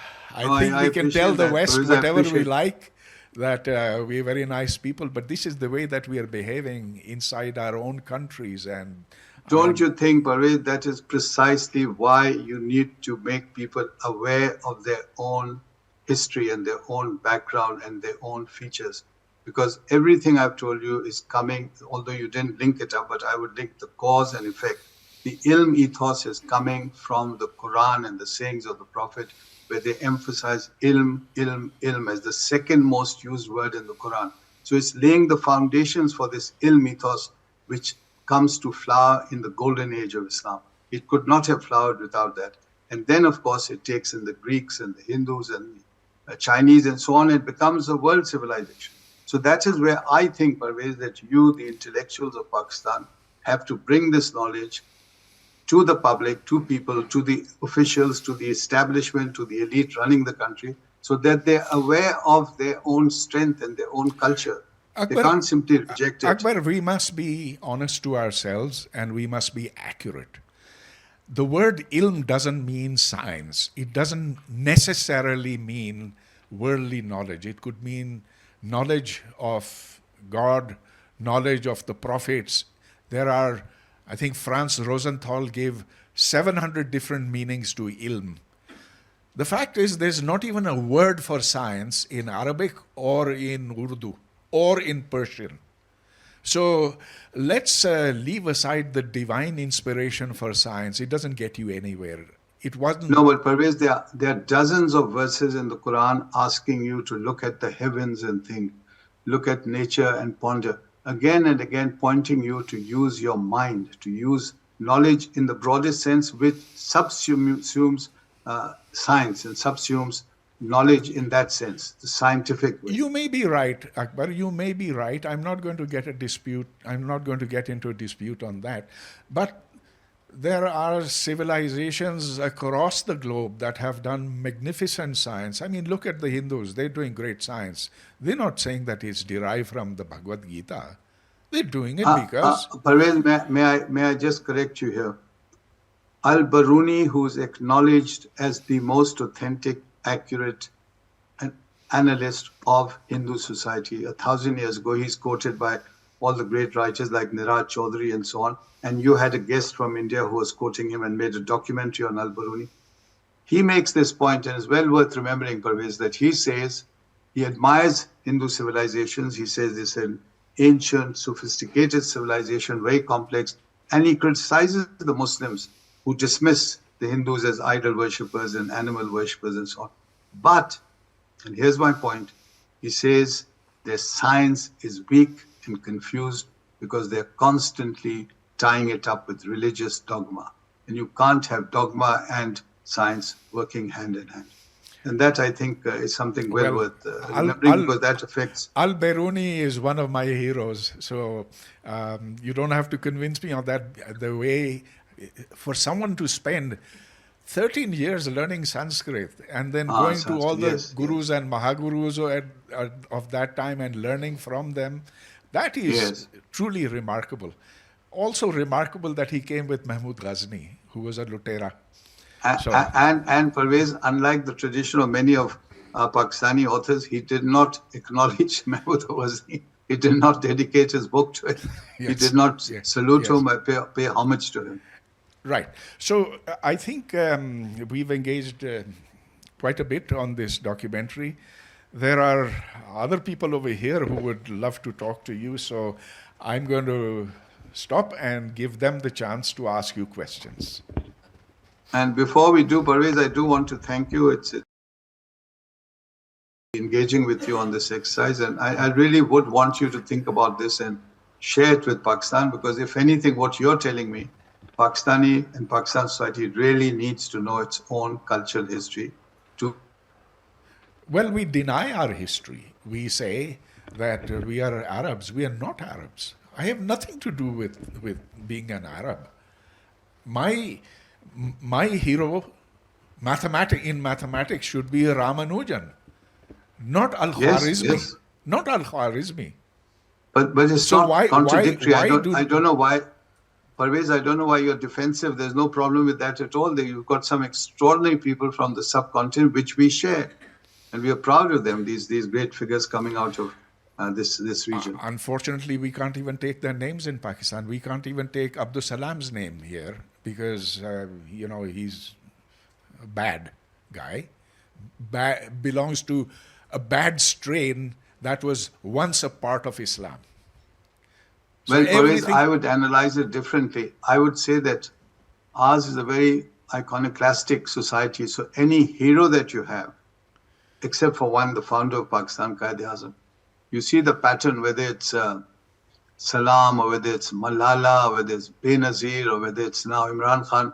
think we can tell the West whatever we like, that we're very nice people, but this is the way that we are behaving inside our own countries. And don't you think, Pervez, that is precisely why you need to make people aware of their own history and their own background and their own features? Because everything I've told you is coming, although you didn't link it up, but I would link the cause and effect. The ilm ethos is coming from the Quran and the sayings of the Prophet, where they emphasize ilm, ilm, ilm as the second most used word in the Quran. So it's laying the foundations for this ilm ethos, which comes to flower in the golden age of Islam. It could not have flowered without that. And then, of course, it takes in the Greeks and the Hindus and the Chinese and so on. It becomes a world civilization. So that is where I think, Pervez, that you, the intellectuals of Pakistan, have to bring this knowledge to the public, to people, to the officials, to the establishment, to the elite running the country, so that they're aware of their own strength and their own culture. They can't simply reject it. Akbar, we must be honest to ourselves and we must be accurate. The word ilm doesn't mean science. It doesn't necessarily mean worldly knowledge. It could mean knowledge of God, knowledge of the prophets. There are, I think Franz Rosenthal gave 700 different meanings to ilm. The fact is there's not even a word for science in Arabic or in Urdu or in Persian. So let's leave aside the divine inspiration for science. It doesn't get you anywhere. It wasn't. No, but Pervez, there are dozens of verses in the Quran asking you to look at the heavens and think, look at nature and ponder. Again and again pointing you to use your mind, to use knowledge in the broadest sense, which subsumes science and subsumes knowledge in that sense, the scientific way. You may be right, Akbar. You may be right. I'm not going to get into a dispute on that. But there are civilizations across the globe that have done magnificent science. I mean, look at the Hindus. They're doing great science. They're not saying that it's derived from the Bhagavad Gita. They're doing it because... Pervez, may I just correct you here? Al-Baruni, who's acknowledged as the most authentic, accurate analyst of Hindu society. 1,000 years ago, he's quoted by all the great writers like Niraj Chaudhary and so on. And you had a guest from India who was quoting him and made a documentary on Al-Baruni. He makes this point, and it's well worth remembering, Pervez, that he says he admires Hindu civilizations. He says it's an ancient, sophisticated civilization, very complex. And he criticizes the Muslims who dismiss the Hindus as idol worshippers and animal worshippers and so on. But, and here's my point, he says their science is weak and confused because they're constantly tying it up with religious dogma. And you can't have dogma and science working hand in hand. And that, I think, is something well worth remembering, because that affects... Al-Biruni is one of my heroes. So you don't have to convince me on that. The way, for someone to spend 13 years learning Sanskrit and then going to all the gurus and mahagurus of that time and learning from them, that is truly remarkable. Also remarkable that he came with Mahmud Ghazni, who was a Lutera. And Pervez, unlike the tradition of many of Pakistani authors, he did not acknowledge Mahmud Ghazni. He did not dedicate his book to him. He did not salute him or pay homage to him. Right. So I think we've engaged quite a bit on this documentary. There are other people over here who would love to talk to you, so I'm going to stop and give them the chance to ask you questions. And before we do, Pervez, I do want to thank you. It's engaging with you on this exercise, and I really would want you to think about this and share it with Pakistan, because if anything, what you're telling me, Pakistani and Pakistan society really needs to know its own cultural history. Well, we deny our history. We say that we are Arabs. We are not Arabs. I have nothing to do with being an Arab. My hero in mathematics should be Ramanujan, not Al-Khwarizmi. Yes. Not Al-Khwarizmi. But it's So not contradictory. why I don't know why. Pervez, I don't know why you're defensive. There's no problem with that at all. You've got some extraordinary people from the subcontinent, which we share. And we are proud of them, these great figures coming out of this region. Unfortunately, we can't even take their names in Pakistan. We can't even take Abdul Salam's name here because, he's a bad guy. Belongs to a bad strain that was once a part of Islam. So well, Pervez, I would analyze it differently. I would say that ours is a very iconoclastic society. So any hero that you have, except for one, the founder of Pakistan, Quaid-e-Azam, you see the pattern, whether it's Salam or whether it's Malala or whether it's Benazir or whether it's now Imran Khan,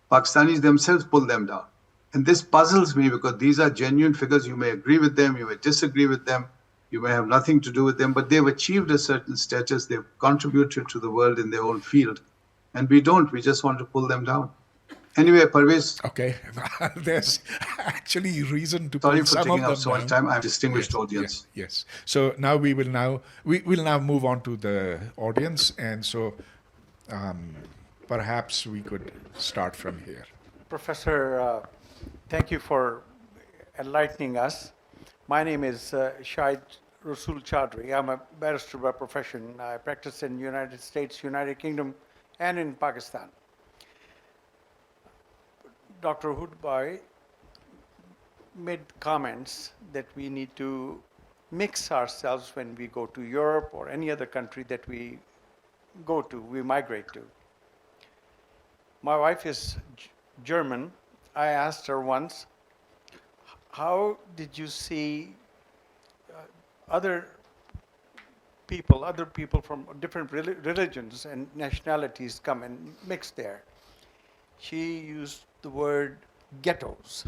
Pakistanis themselves pull them down. And this puzzles me because these are genuine figures. You may agree with them, you may disagree with them, you may have nothing to do with them, but they've achieved a certain status, they've contributed to the world in their own field. And we don't, we just want to pull them down. Anyway, Pervez. Okay, there's actually reason to Sorry pull for some taking of up them so much down. time. I'm a distinguished audience. Yes. So now we'll now move on to the audience, and so perhaps we could start from here. Professor, thank you for enlightening us. My name is Shahid Rasul Chaudhry. I'm a barrister by profession. I practice in United States, United Kingdom, and in Pakistan. Dr. Hoodbhoy made comments that we need to mix ourselves when we go to Europe or any other country that we go to, we migrate to. My wife is German. I asked her once, how did you see other people from different religions and nationalities come and mix there? She used the word ghettos.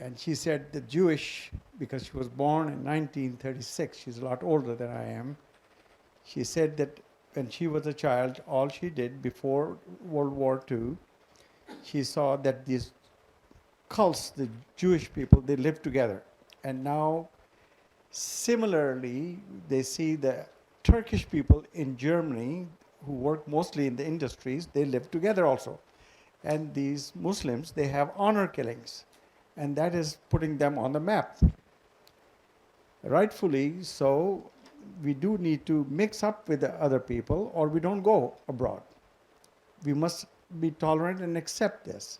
And she said the Jewish, because she was born in 1936, she's a lot older than I am. She said that when she was a child, all she did before World War II, she saw that these cults, the Jewish people, they lived together. And now, similarly, they see the Turkish people in Germany, who work mostly in the industries, they live together also. And these Muslims, they have honor killings. And that is putting them on the map. Rightfully so, we do need to mix up with the other people or we don't go abroad. We must be tolerant and accept this.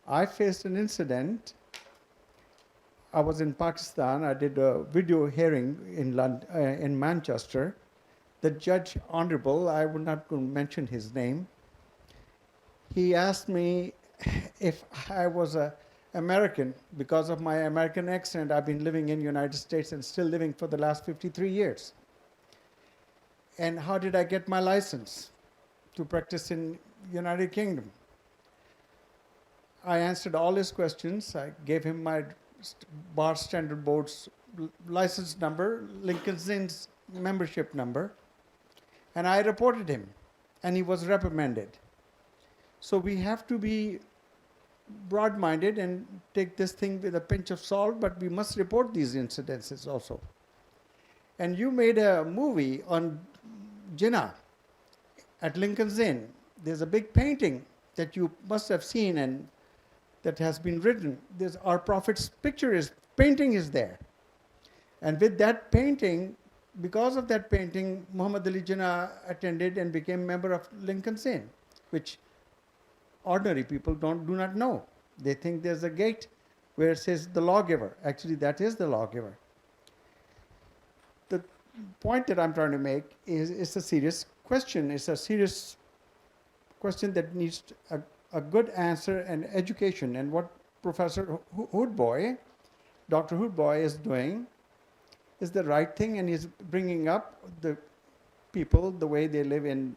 I faced an incident. I was in Pakistan. I did a video hearing in Manchester. The judge, honorable, I would not mention his name, he asked me if I was an American. Because of my American accent, I've been living in the United States and still living for the last 53 years. And how did I get my license to practice in United Kingdom? I answered all his questions. I gave him my Bar Standard Board's license number, Lincoln's Inn's membership number, and I reported him, and he was reprimanded. So we have to be broad-minded and take this thing with a pinch of salt, but we must report these incidences also. And you made a movie on Jinnah at Lincoln's Inn. There's a big painting that you must have seen and that has been written. There's our Prophet's painting is there. And with that painting, because of that painting, Muhammad Ali Jinnah attended and became member of Lincoln's Inn, which ordinary people do not know. They think there's a gate where it says the lawgiver. Actually, that is the lawgiver. The point that I'm trying to make is it's a serious question. It's a serious question that needs a good answer and education. And what Professor Hoodbhoy, Dr. Hoodbhoy is doing is the right thing, and he's bringing up the people the way they live in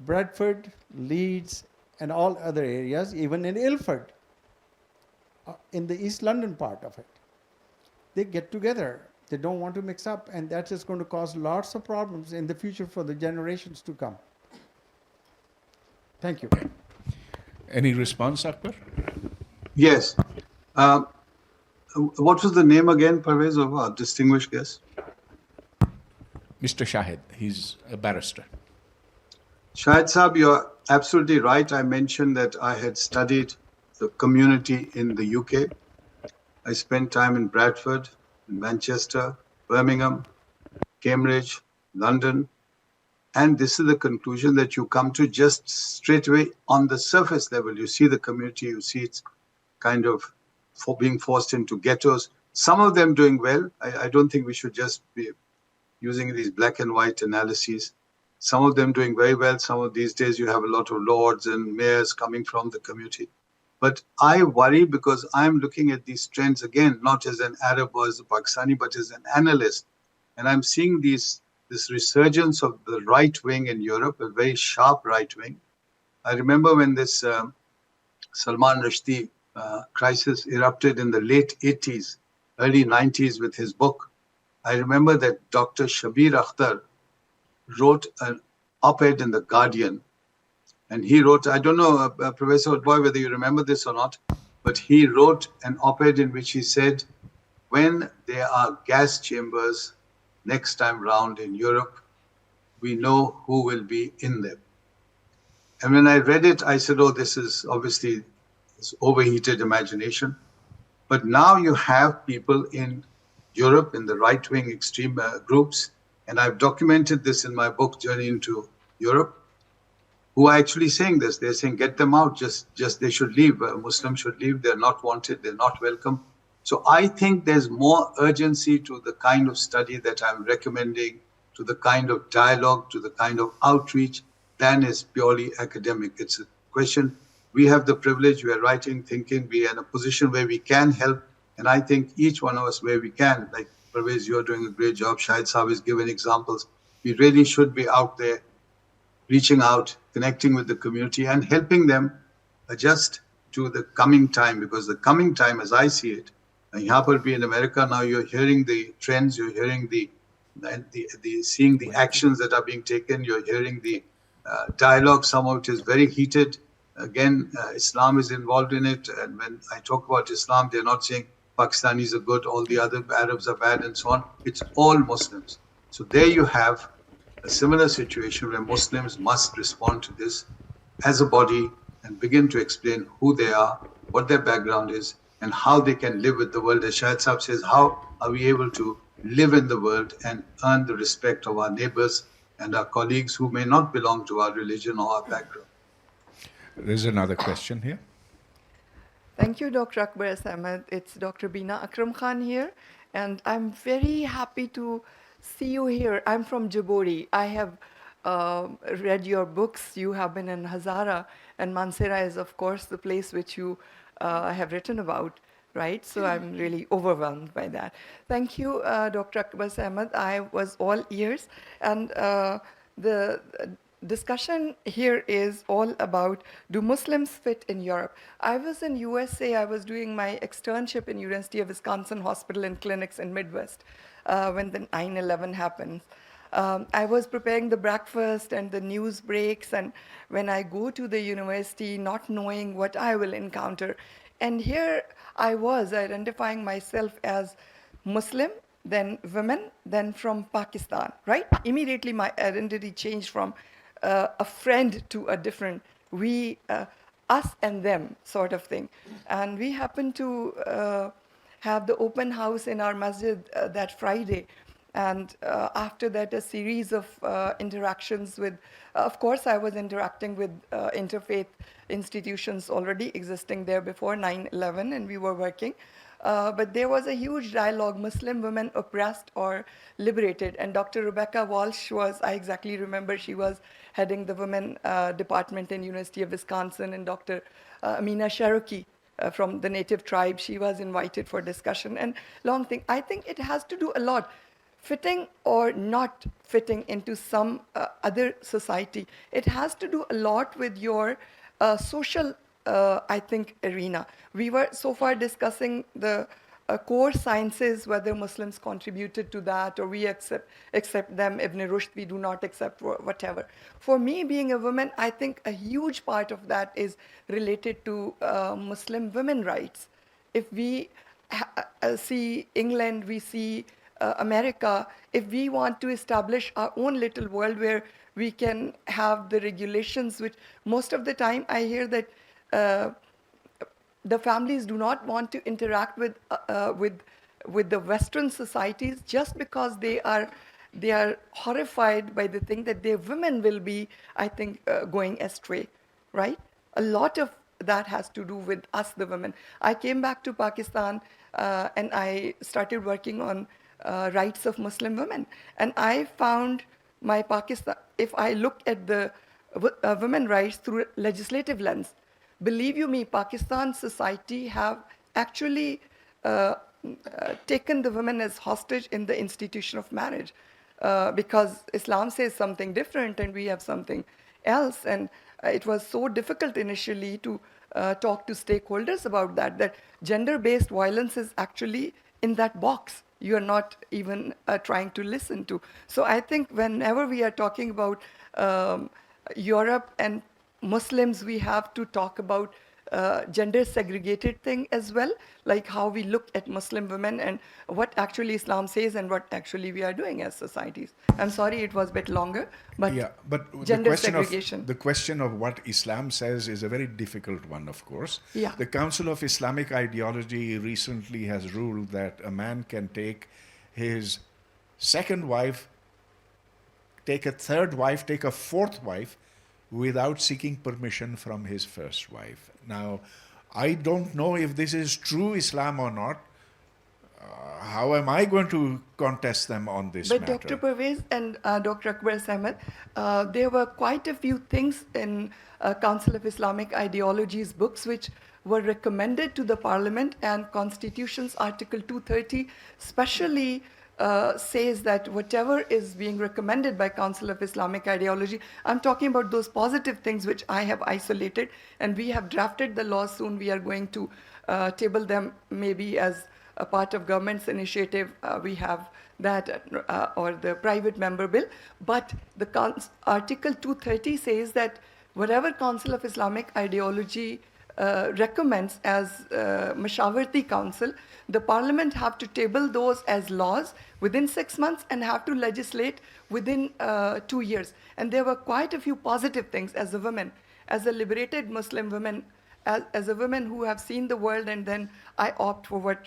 Bradford, Leeds, and all other areas, even in Ilford, in the East London part of it. They get together. They don't want to mix up, and that is going to cause lots of problems in the future for the generations to come. Thank you. Any response, Akbar? Yes. What was the name again, Pervez, of our distinguished guest? Mr. Shahid. He's a barrister. Shahid Saab, you're absolutely right. I mentioned that I had studied the community in the UK. I spent time in Bradford, in Manchester, Birmingham, Cambridge, London. And this is the conclusion that you come to just straight away on the surface level. You see the community, you see it's kind of being forced into ghettos. Some of them doing well. I don't think we should just be using these black and white analyses. Some of them doing very well. Some of these days you have a lot of lords and mayors coming from the community. But I worry because I'm looking at these trends again, not as an Arab or as a Pakistani, but as an analyst. And I'm seeing this resurgence of the right wing in Europe, a very sharp right wing. I remember when this Salman Rushdie crisis erupted in the late 80s, early 90s with his book. I remember that Dr. Shabir Akhtar wrote op-ed in The Guardian. And he wrote, I don't know, Professor Hoodbhoy, whether you remember this or not, but he wrote an op-ed in which he said, when there are gas chambers next time round in Europe, we know who will be in them. And when I read it, I said, oh, this is obviously this overheated imagination. But now you have people in Europe, in the right-wing extreme groups, and I've documented this in my book, Journey into Europe, who are actually saying this. They're saying, get them out, just they should leave. Muslims should leave. They're not wanted. They're not welcome. So I think there's more urgency to the kind of study that I'm recommending, to the kind of dialogue, to the kind of outreach, than is purely academic. It's a question. We have the privilege. We are writing, thinking. We are in a position where we can help. And I think each one of us where we can, like Pervez, you're doing a great job. Shahid Saab is giving examples. We really should be out there, reaching out, connecting with the community and helping them adjust to the coming time, because the coming time, as I see it, यहाँ पर भी in America now, you're hearing the trends, you're hearing seeing the actions that are being taken, you're hearing the dialogue. Some of it is very heated. Again, Islam is involved in it, and when I talk about Islam, they're not saying Pakistanis are good, all the other Arabs are bad, and so on. It's all Muslims. So there you have a similar situation where Muslims must respond to this as a body and begin to explain who they are, what their background is, and how they can live with the world. As Shahid Saab says, how are we able to live in the world and earn the respect of our neighbors and our colleagues who may not belong to our religion or our background? There's another question here. Thank you, Dr. Akbar S. Ahmed. It's Dr. Bina Akram Khan here, and I'm very happy to see you here. I'm from Djibouti. I have read your books. You have been in Hazara, and Mansehra is, of course, the place which you have written about, right? So I'm really overwhelmed by that. Thank you, Dr. Akbar S. Ahmed. I was all ears, and the discussion here is all about, do Muslims fit in Europe? I was in USA. I was doing my externship in University of Wisconsin Hospital and Clinics in Midwest when the 9/11 happened. I was preparing the breakfast and the news breaks, and when I go to the university not knowing what I will encounter, and here I was identifying myself as Muslim, then women, then from Pakistan, right? Immediately my identity changed from a friend to a different, we, us and them sort of thing. And we happened to have the open house in our masjid that Friday. And after that, a series of interactions with, of course, I was interacting with interfaith institutions already existing there before 9/11, and we were working. But there was a huge dialogue, Muslim women oppressed or liberated. And Dr. Rebecca Walsh was, I exactly remember, she was heading the women department in University of Wisconsin, and Dr. Amina Cherokee from the native tribe, she was invited for discussion. And long thing, I think it has to do a lot. Fitting or not fitting into some other society, it has to do a lot with your social, I think, arena. We were so far discussing the core sciences, whether Muslims contributed to that or we accept them, Ibn Rushd, we do not accept, whatever. For me, being a woman, I think a huge part of that is related to Muslim women rights. If we see England, we see America, if we want to establish our own little world where we can have the regulations, which most of the time I hear that the families do not want to interact with the Western societies just because they are horrified by the thing that their women will be, I think, going astray, right? A lot of that has to do with us, the women. I came back to Pakistan and I started working on rights of Muslim women. And I found my Pakistan, if I look at the women rights through legislative lens, believe you me, Pakistan society have actually taken the women as hostage in the institution of marriage because Islam says something different and we have something else. And it was so difficult initially to talk to stakeholders about that gender-based violence is actually in that box you're not even trying to listen to. So I think whenever we are talking about Europe and Muslims, we have to talk about gender segregated thing as well, like how we look at Muslim women and what actually Islam says and what actually we are doing as societies. I'm sorry it was a bit longer, but yeah, but gender segregation. The question of what Islam says is a very difficult one, of course. Yeah. The Council of Islamic Ideology recently has ruled that a man can take his second wife, take a third wife, take a fourth wife, without seeking permission from his first wife. Now, I don't know if this is true Islam or not. How am I going to contest them on this But matter? Dr. Pervez and Dr. Akbar Ahmed, there were quite a few things in Council of Islamic Ideology's books which were recommended to the Parliament, and Constitution's Article 230 specially says that whatever is being recommended by Council of Islamic Ideology, I'm talking about those positive things which I have isolated, and we have drafted the law soon. We are going to table them maybe as a part of government's initiative. We have that or the private member bill. But the Article 230 says that whatever Council of Islamic Ideology recommends as Mashawarti Council, the Parliament have to table those as laws within 6 months and have to legislate within 2 years. And there were quite a few positive things as a woman, as a liberated Muslim woman, as a woman who have seen the world, and then I opt for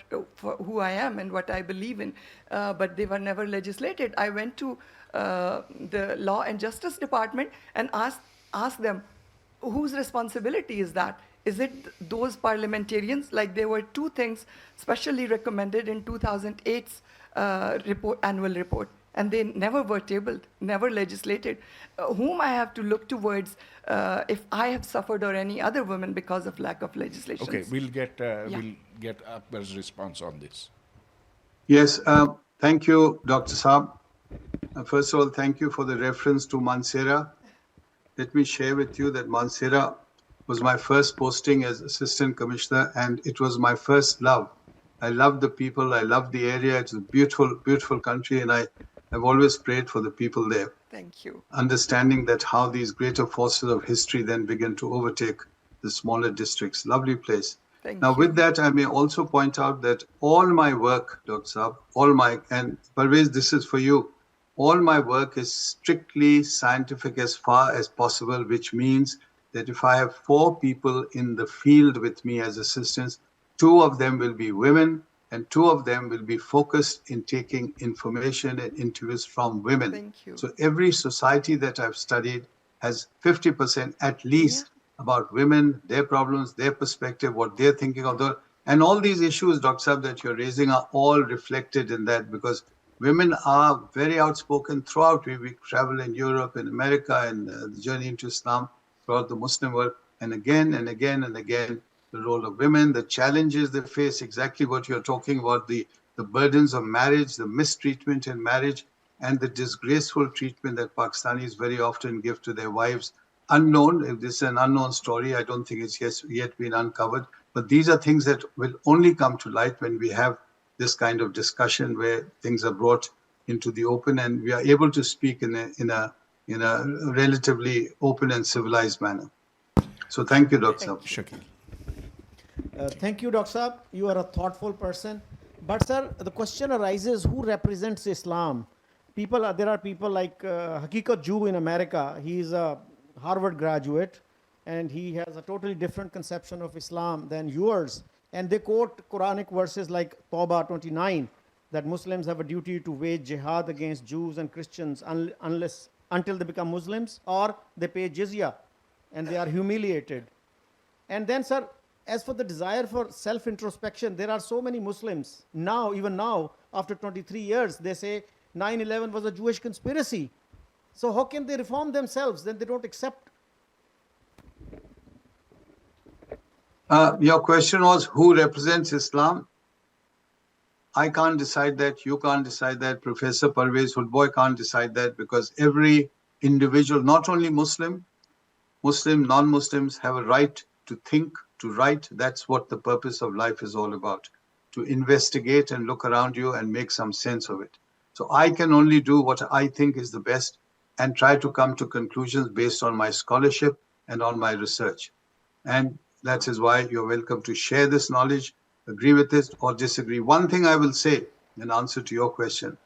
who I am and what I believe in, but they were never legislated. I went to the Law and Justice Department and asked them, whose responsibility is that? Is it those parliamentarians? Like, there were two things specially recommended in 2008's annual report, and they never were tabled, never legislated. Whom I have to look towards if I have suffered or any other woman because of lack of legislation. Okay, we'll get Akbar's response on this. Yes, thank you, Dr. Saab. First of all, thank you for the reference to Mansehra. Let me share with you that Mansehra was my first posting as Assistant Commissioner, and it was my first love. I loved the people, I loved the area. It's a beautiful, beautiful country, and I have always prayed for the people there. Thank you. Understanding that how these greater forces of history then begin to overtake the smaller districts. Lovely place. Now, with that, I may also point out that all my work, Dr. Saab, and Pervez, this is for you, all my work is strictly scientific as far as possible, which means that if I have 4 people in the field with me as assistants, 2 of them will be women and 2 of them will be focused in taking information and interviews from women. Thank you. So every society that I've studied has 50% at least about women, their problems, their perspective, what they're thinking of. And all these issues, Dr. Saab, that you're raising are all reflected in that, because women are very outspoken throughout. We travel in Europe, in America, and the journey into Islam throughout the Muslim world, and again and again and again, the role of women, the challenges they face, exactly what you're talking about, the burdens of marriage, the mistreatment in marriage, and the disgraceful treatment that Pakistanis very often give to their wives. Unknown, if this is an unknown story, I don't think it's yet been uncovered, but these are things that will only come to light when we have this kind of discussion where things are brought into the open and we are able to speak in a relatively open and civilized manner. So thank you, Dr. Saab. Thank you, Dr. Saab. You are a thoughtful person. But sir, the question arises, who represents Islam? There are people like Hakikat Jew in America. He is a Harvard graduate and he has a totally different conception of Islam than yours. And they quote Quranic verses like Tawbah 29, that Muslims have a duty to wage jihad against Jews and Christians until they become Muslims, or they pay jizya and they are humiliated. And then, sir, as for the desire for self-introspection, there are so many Muslims now, even now, after 23 years, they say 9/11 was a Jewish conspiracy. So how can they reform themselves? Then they don't accept. Your question was, who represents Islam? I can't decide that. You can't decide that. Professor Pervez Hoodbhoy can't decide that, because every individual, not only Muslim, non-Muslims have a right to think, to write. That's what the purpose of life is all about. to investigate and look around you and make some sense of it. So I can only do what I think is the best and try to come to conclusions based on my scholarship and on my research. And that is why you're welcome to share this knowledge, agree with it or disagree. One thing I will say in answer to your question,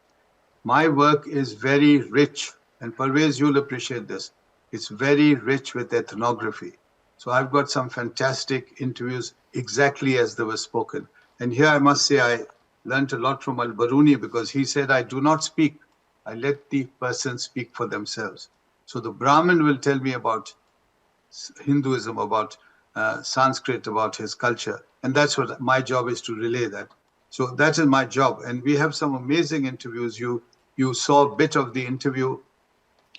my work is very rich, and Pervez, you'll appreciate this. It's very rich with ethnography. So I've got some fantastic interviews exactly as they were spoken. And here I must say I learned a lot from Al-Baruni because he said, I do not speak. I let the person speak for themselves. So the Brahmin will tell me about Hinduism, about Sanskrit, about his culture. And that's what my job is, to relay that. So that is my job. And we have some amazing interviews. You saw a bit of the interview.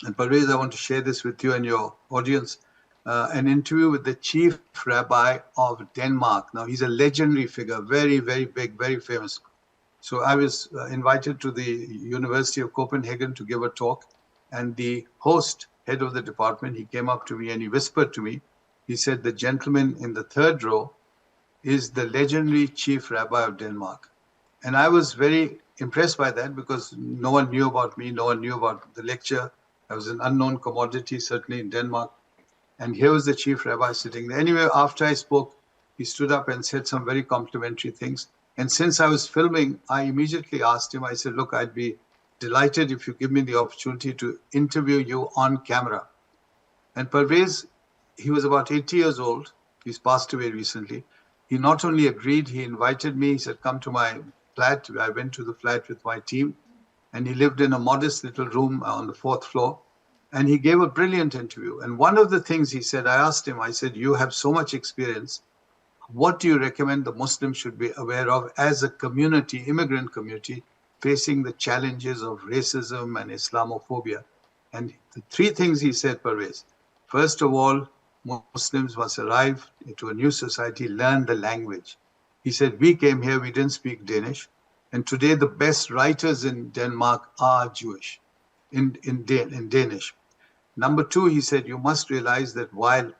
And Pervez, I want to share this with you and your audience. An interview with the chief rabbi of Denmark. Now, he's a legendary figure, very, very big, very famous. So I was invited to the University of Copenhagen to give a talk. And the host, head of the department, he came up to me and he whispered to me. He said, the gentleman in the third row is the legendary chief rabbi of Denmark. And I was very impressed by that because no one knew about me, no one knew about the lecture. I was an unknown commodity, certainly in Denmark. And here was the chief rabbi sitting there. Anyway, after I spoke, he stood up and said some very complimentary things. And since I was filming, I immediately asked him, I said, look, I'd be delighted if you give me the opportunity to interview you on camera. And Pervez, he was about 80 years old. He's passed away recently. He not only agreed, he invited me. He said, come to my flat. I went to the flat with my team. And he lived in a modest little room on the 4th floor. And he gave a brilliant interview. And one of the things he said, I asked him, I said, you have so much experience. What do you recommend the Muslims should be aware of as a community, immigrant community, facing the challenges of racism and Islamophobia? And the 3 things he said, Pervez. First of all, Muslims must arrive into a new society, learn the language. He said, we came here, we didn't speak Danish. And today the best writers in Denmark are Jewish, in Danish. Number 2, he said, you must realize that while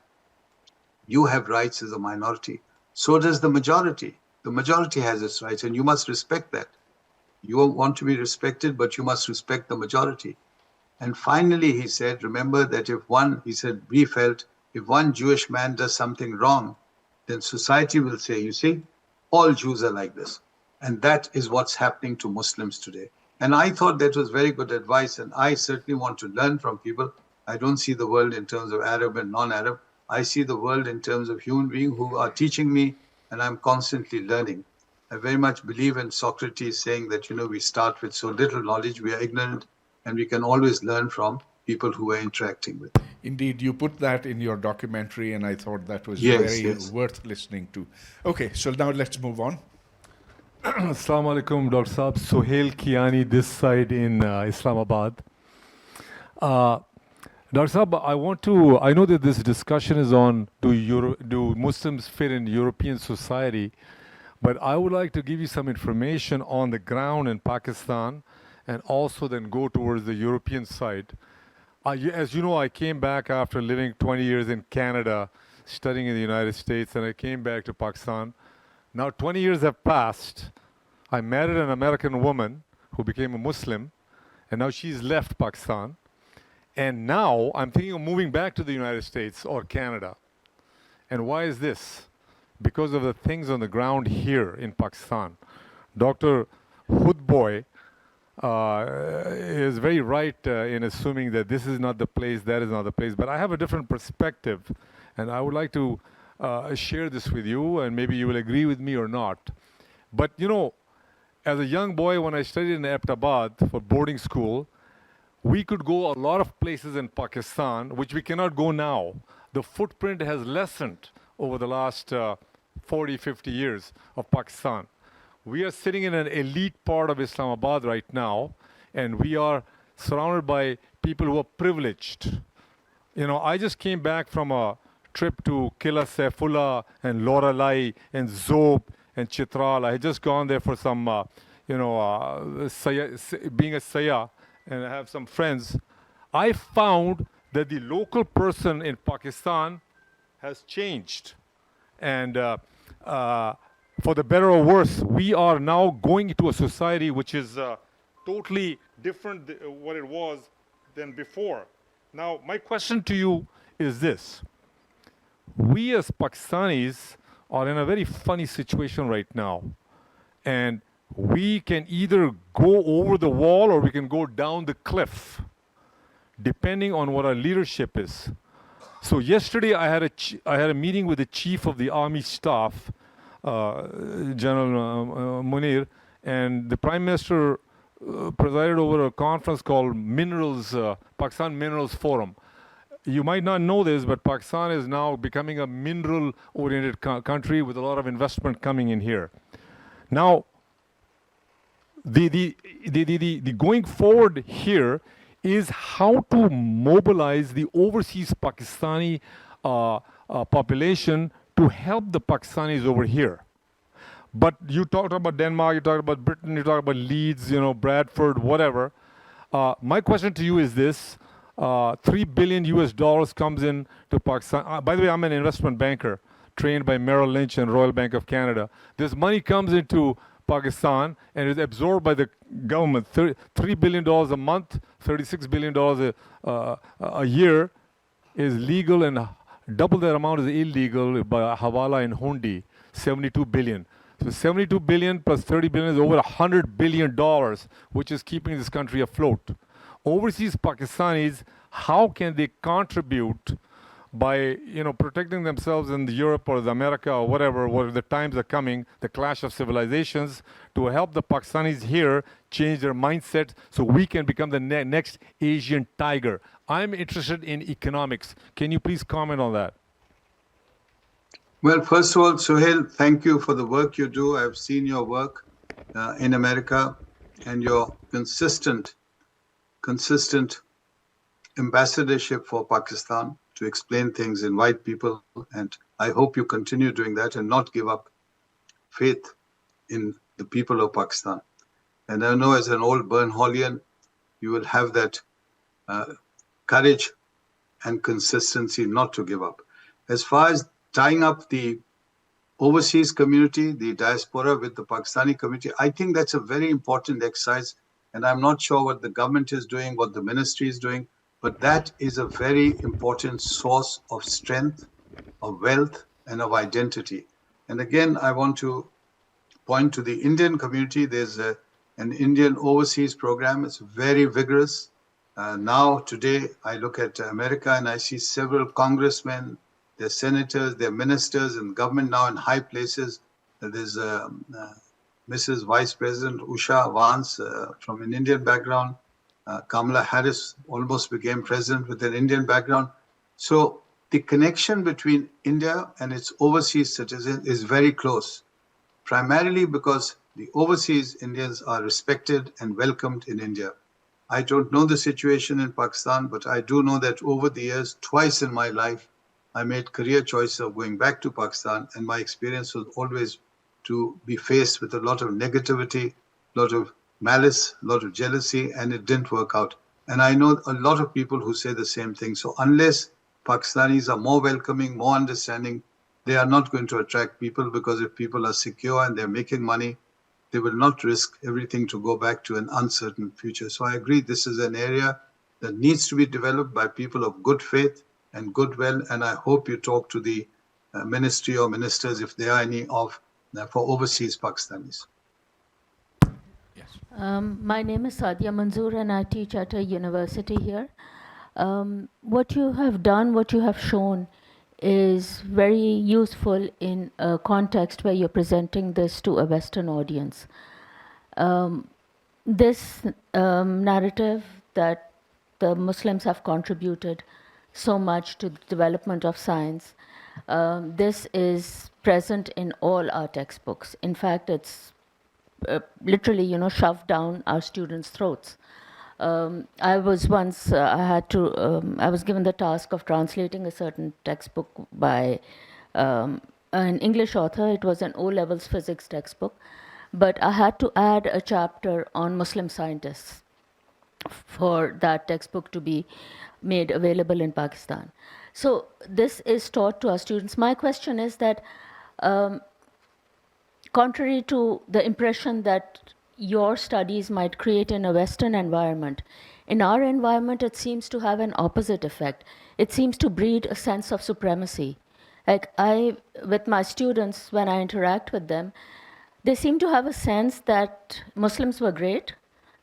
you have rights as a minority, so does the majority. The majority has its rights, and you must respect that. You want to be respected, but you must respect the majority. And finally, he said, remember that we felt, if one Jewish man does something wrong, then society will say, you see, all Jews are like this. And that is what's happening to Muslims today. And I thought that was very good advice, and I certainly want to learn from people. I don't see the world in terms of Arab and non-Arab. I see the world in terms of human beings who are teaching me, and I'm constantly learning. I very much believe in Socrates saying that, we start with so little knowledge, we are ignorant, and we can always learn from people who we're interacting with. Indeed, you put that in your documentary, and I thought that was yes. worth listening to. Okay, so now let's move on. Assalamu alaikum, Dr. Saab. Sohail Kiani, this side in Islamabad. Dr. Saab, I know that this discussion is on do Muslims fit in European society, but I would like to give you some information on the ground in Pakistan and also then go towards the European side. As you know, I came back after living 20 years in Canada, studying in the United States, and I came back to Pakistan. Now 20 years have passed. I married an American woman who became a Muslim, and now she's left Pakistan. And now I'm thinking of moving back to the United States or Canada. And why is this? Because of the things on the ground here in Pakistan. Dr. Hoodbhoy is very right in assuming that this is not the place, that is not the place. But I have a different perspective, and I would like to share this with you, and maybe you will agree with me or not. But as a young boy, when I studied in Abbottabad for boarding school, we could go a lot of places in Pakistan, which we cannot go now. The footprint has lessened over the last 40, 50 years of Pakistan. We are sitting in an elite part of Islamabad right now, and we are surrounded by people who are privileged. I just came back from a trip to Qila Saifullah and Loralai and Zob and Chitral. I had just gone there for some, being a Saya, and I have some friends. I found that the local person in Pakistan has changed. And for the better or worse, we are now going into a society which is totally different what it was than before. Now, my question to you is this. We as Pakistanis are in a very funny situation right now. And we can either go over the wall or we can go down the cliff, depending on what our leadership is. So yesterday I had a meeting with the chief of the army staff, General Munir, and the Prime Minister presided over a conference called Pakistan Minerals Forum. You might not know this, but Pakistan is now becoming a mineral-oriented country with a lot of investment coming in here. Now, the going forward here is how to mobilize the overseas Pakistani population to help the Pakistanis over here. But you talked about Denmark, you talked about Britain, you talked about Leeds, Bradford, whatever. My question to you is this. $3 billion US comes in to Pakistan. By the way, I'm an investment banker trained by Merrill Lynch and Royal Bank of Canada. This money comes into Pakistan and is absorbed by the government. $3 billion a month, $36 billion a year is legal, and double that amount is illegal by Hawala and Hundi, 72 billion. So 72 billion plus 30 billion is over $100 billion, which is keeping this country afloat. Overseas Pakistanis, how can they contribute by protecting themselves in Europe or America or whatever, where the times are coming, the clash of civilizations, to help the Pakistanis here change their mindset so we can become the next Asian tiger? I'm interested in economics. Can you please comment on that? Well, first of all, Suhail, thank you for the work you do. I've seen your work in America and your consistent ambassadorship for Pakistan to explain things, invite people, and I hope you continue doing that and not give up faith in the people of Pakistan. And I know as an old Bernholian, you will have that courage and consistency not to give up. As far as tying up the overseas community, the diaspora with the Pakistani community, I think that's a very important exercise. And I'm not sure what the government is doing, what the ministry is doing, but that is a very important source of strength, of wealth, and of identity. And again, I want to point to the Indian community. There's an Indian overseas program. It's very vigorous. Now, today, I look at America and I see several congressmen, their senators, their ministers, and government now in high places. There's Mrs. Vice President Usha Vance from an Indian background. Kamala Harris almost became president with an Indian background. So the connection between India and its overseas citizens is very close, primarily because the overseas Indians are respected and welcomed in India. I don't know the situation in Pakistan, but I do know that over the years, twice in my life, I made career choice of going back to Pakistan, and my experience was always to be faced with a lot of negativity, a lot of malice, a lot of jealousy, and it didn't work out. And I know a lot of people who say the same thing. So unless Pakistanis are more welcoming, more understanding, they are not going to attract people, because if people are secure and they're making money, they will not risk everything to go back to an uncertain future. So I agree, this is an area that needs to be developed by people of good faith and goodwill. And I hope you talk to the ministry or ministers, if there are any, of for overseas Pakistanis. My name is Sadia Manzoor and I teach at a university here. What you have done, what you have shown is very useful in a context where you're presenting this to a Western audience. This narrative that the Muslims have contributed so much to the development of science, this is present in all our textbooks. In fact, it's literally, shoved down our students' throats. I was once, I was given the task of translating a certain textbook by an English author. It was an O-levels physics textbook, but I had to add a chapter on Muslim scientists for that textbook to be made available in Pakistan. So this is taught to our students. My question is that contrary to the impression that your studies might create in a Western environment, in our environment it seems to have an opposite effect. It seems to breed a sense of supremacy. Like with my students, when I interact with them, they seem to have a sense that Muslims were great,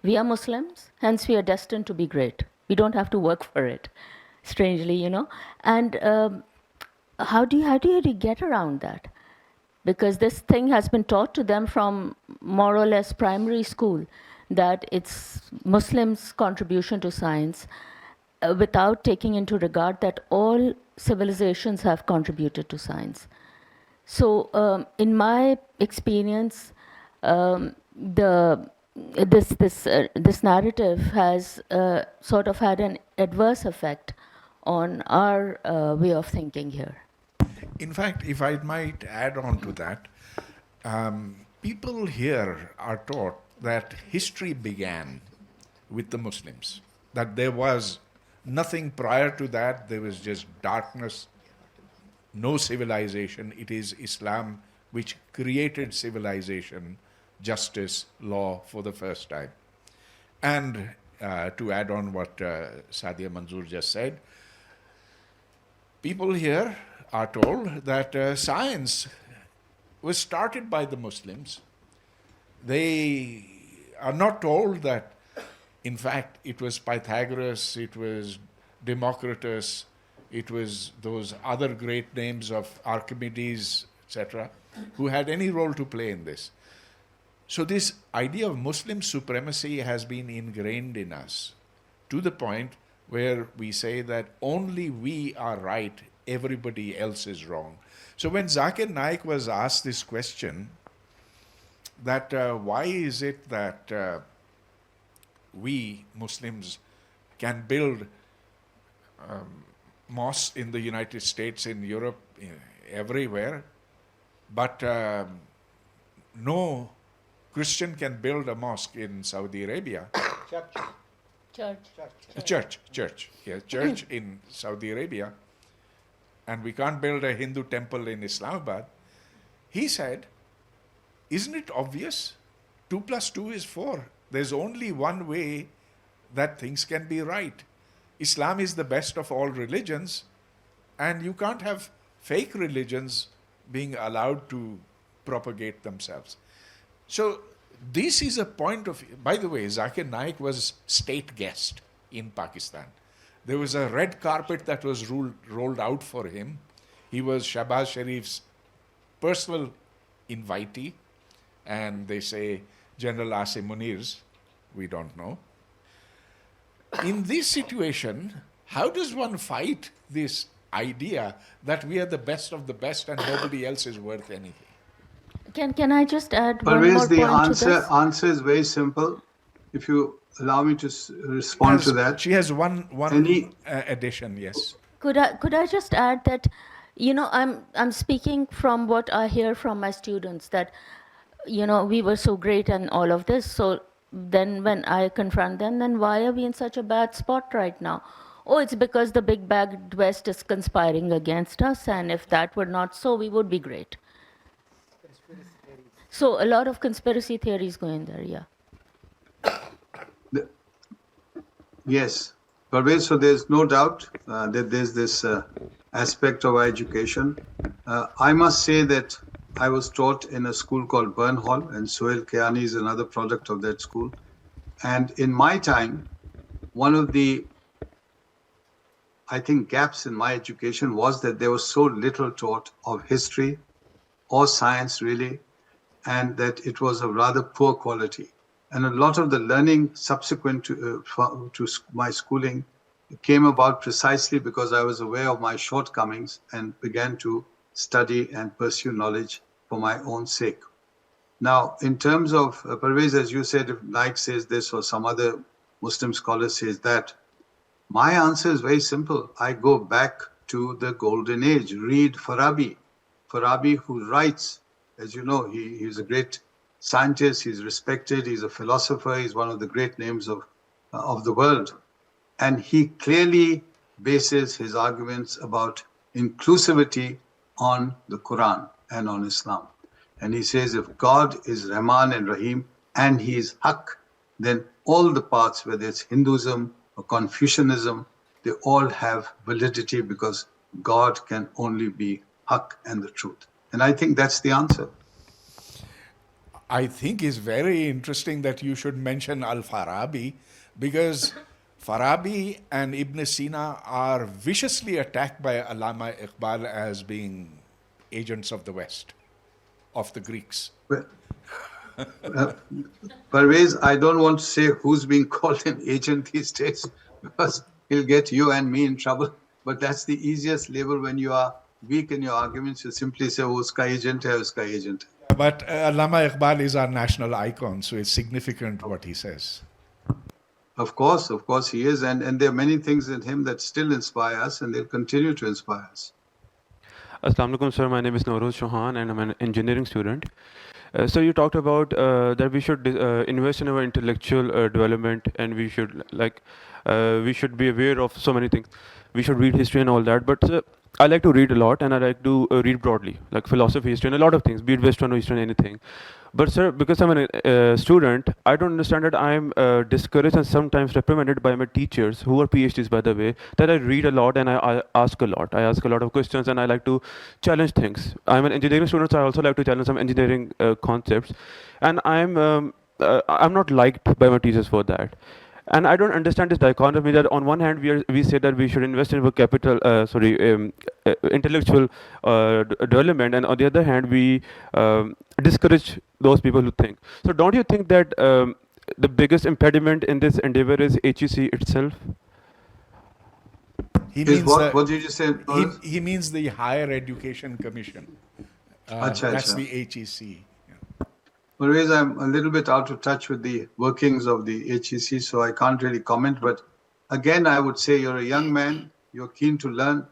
we are Muslims, hence we are destined to be great. We don't have to work for it, strangely, you know. And how do you get around that? Because this thing has been taught to them from more or less primary school, that it's Muslims' contribution to science, without taking into regard that all civilizations have contributed to science. So in my experience, this narrative has sort of had an adverse effect on our way of thinking here. In fact, if I might add on to that, people here are taught that history began with the Muslims, that there was nothing prior to that, there was just darkness, no civilization. It is Islam which created civilization, justice, law for the first time. And to add on what Sadia Manzoor just said, people here are told that science was started by the Muslims. They are not told that, in fact, it was Pythagoras, it was Democritus, it was those other great names of Archimedes, etc., who had any role to play in this. So this idea of Muslim supremacy has been ingrained in us to the point where we say that only we are right, everybody else is wrong. So when Zakir Naik was asked this question, that why is it that we Muslims can build mosques in the United States, in Europe, everywhere, but no Christian can build a mosque in Saudi Arabia. Church in Saudi Arabia, and we can't build a Hindu temple in Islamabad. He said, isn't it obvious? 2 + 2 is 4. There's only one way that things can be right. Islam is the best of all religions, and you can't have fake religions being allowed to propagate themselves. So this is a point of, by the way, Zakir Naik was state guest in Pakistan. There was a red carpet that was rolled out for him. He was Shahbaz Sharif's personal invitee, and they say General Asim Munir's, we don't know. In this situation, how does one fight this idea that we are the best of the best and nobody else is worth anything? Can I just add one Pervez, more the point to this? answer is very simple. If you allow me to respond to that. She has one addition, yes. Could I just add that, you know, I'm speaking from what I hear from my students, that, you know, we were so great and all of this. So then when I confront them, then why are we in such a bad spot right now? Oh, it's because the big bad West is conspiring against us, and if that were not so, we would be great. So a lot of conspiracy theories go in there, yeah. Yes, Pervez, so there's no doubt that there's this aspect of our education. I must say that I was taught in a school called Burnhall, and Sohail Kiani is another product of that school. And in my time, one of the, I think, gaps in my education was that there was so little taught of history or science, really, and that it was of rather poor quality. And a lot of the learning subsequent to my schooling came about precisely because I was aware of my shortcomings and began to study and pursue knowledge for my own sake. Now, in terms of, Pervez, as you said, if Naik says this or some other Muslim scholar says that, my answer is very simple. I go back to the golden age. Read Farabi. Farabi, who writes, as you know, he's a great scientist, he's respected, he's a philosopher, he's one of the great names of the world. And he clearly bases his arguments about inclusivity on the Quran and on Islam. And he says, if God is Rahman and Rahim and he is Haq, then all the paths, whether it's Hinduism or Confucianism, they all have validity because God can only be Haq and the truth. And I think that's the answer. I think it's very interesting that you should mention Al-Farabi, because Farabi and Ibn Sina are viciously attacked by Allama Iqbal as being agents of the West, of the Greeks. Pervez, I don't want to say who's being called an agent these days because he'll get you and me in trouble. But that's the easiest label when you are weak in your arguments. You simply say, uska agent hai, uska agent. But Allama Iqbal is our national icon, so it's significant what he says. Of course he is. And there are many things in him that still inspire us and they'll continue to inspire us. Assalamu alaikum, sir. My name is Noroz Chauhan and I'm an engineering student. So you talked about that we should invest in our intellectual development, and we should be aware of so many things. We should read history and all that. But I like to read a lot, and I like to read broadly, like philosophy, history, and a lot of things, be it Western or Eastern, anything. But sir, because I'm a student, I don't understand that I'm discouraged and sometimes reprimanded by my teachers, who are PhDs by the way, that I read a lot and I ask a lot. I ask a lot of questions and I like to challenge things. I'm an engineering student, so I also like to challenge some engineering concepts. And I'm not liked by my teachers for that. And I don't understand this dichotomy that on one hand we say that we should invest in our intellectual development, and on the other hand we discourage those people who think. So don't you think that the biggest impediment in this endeavor is HEC itself? He means what did you say? He means the Higher Education Commission. That's the HEC. Pervez, I'm a little bit out of touch with the workings of the HEC, so I can't really comment. But again, I would say you're a young man, you're keen to learn.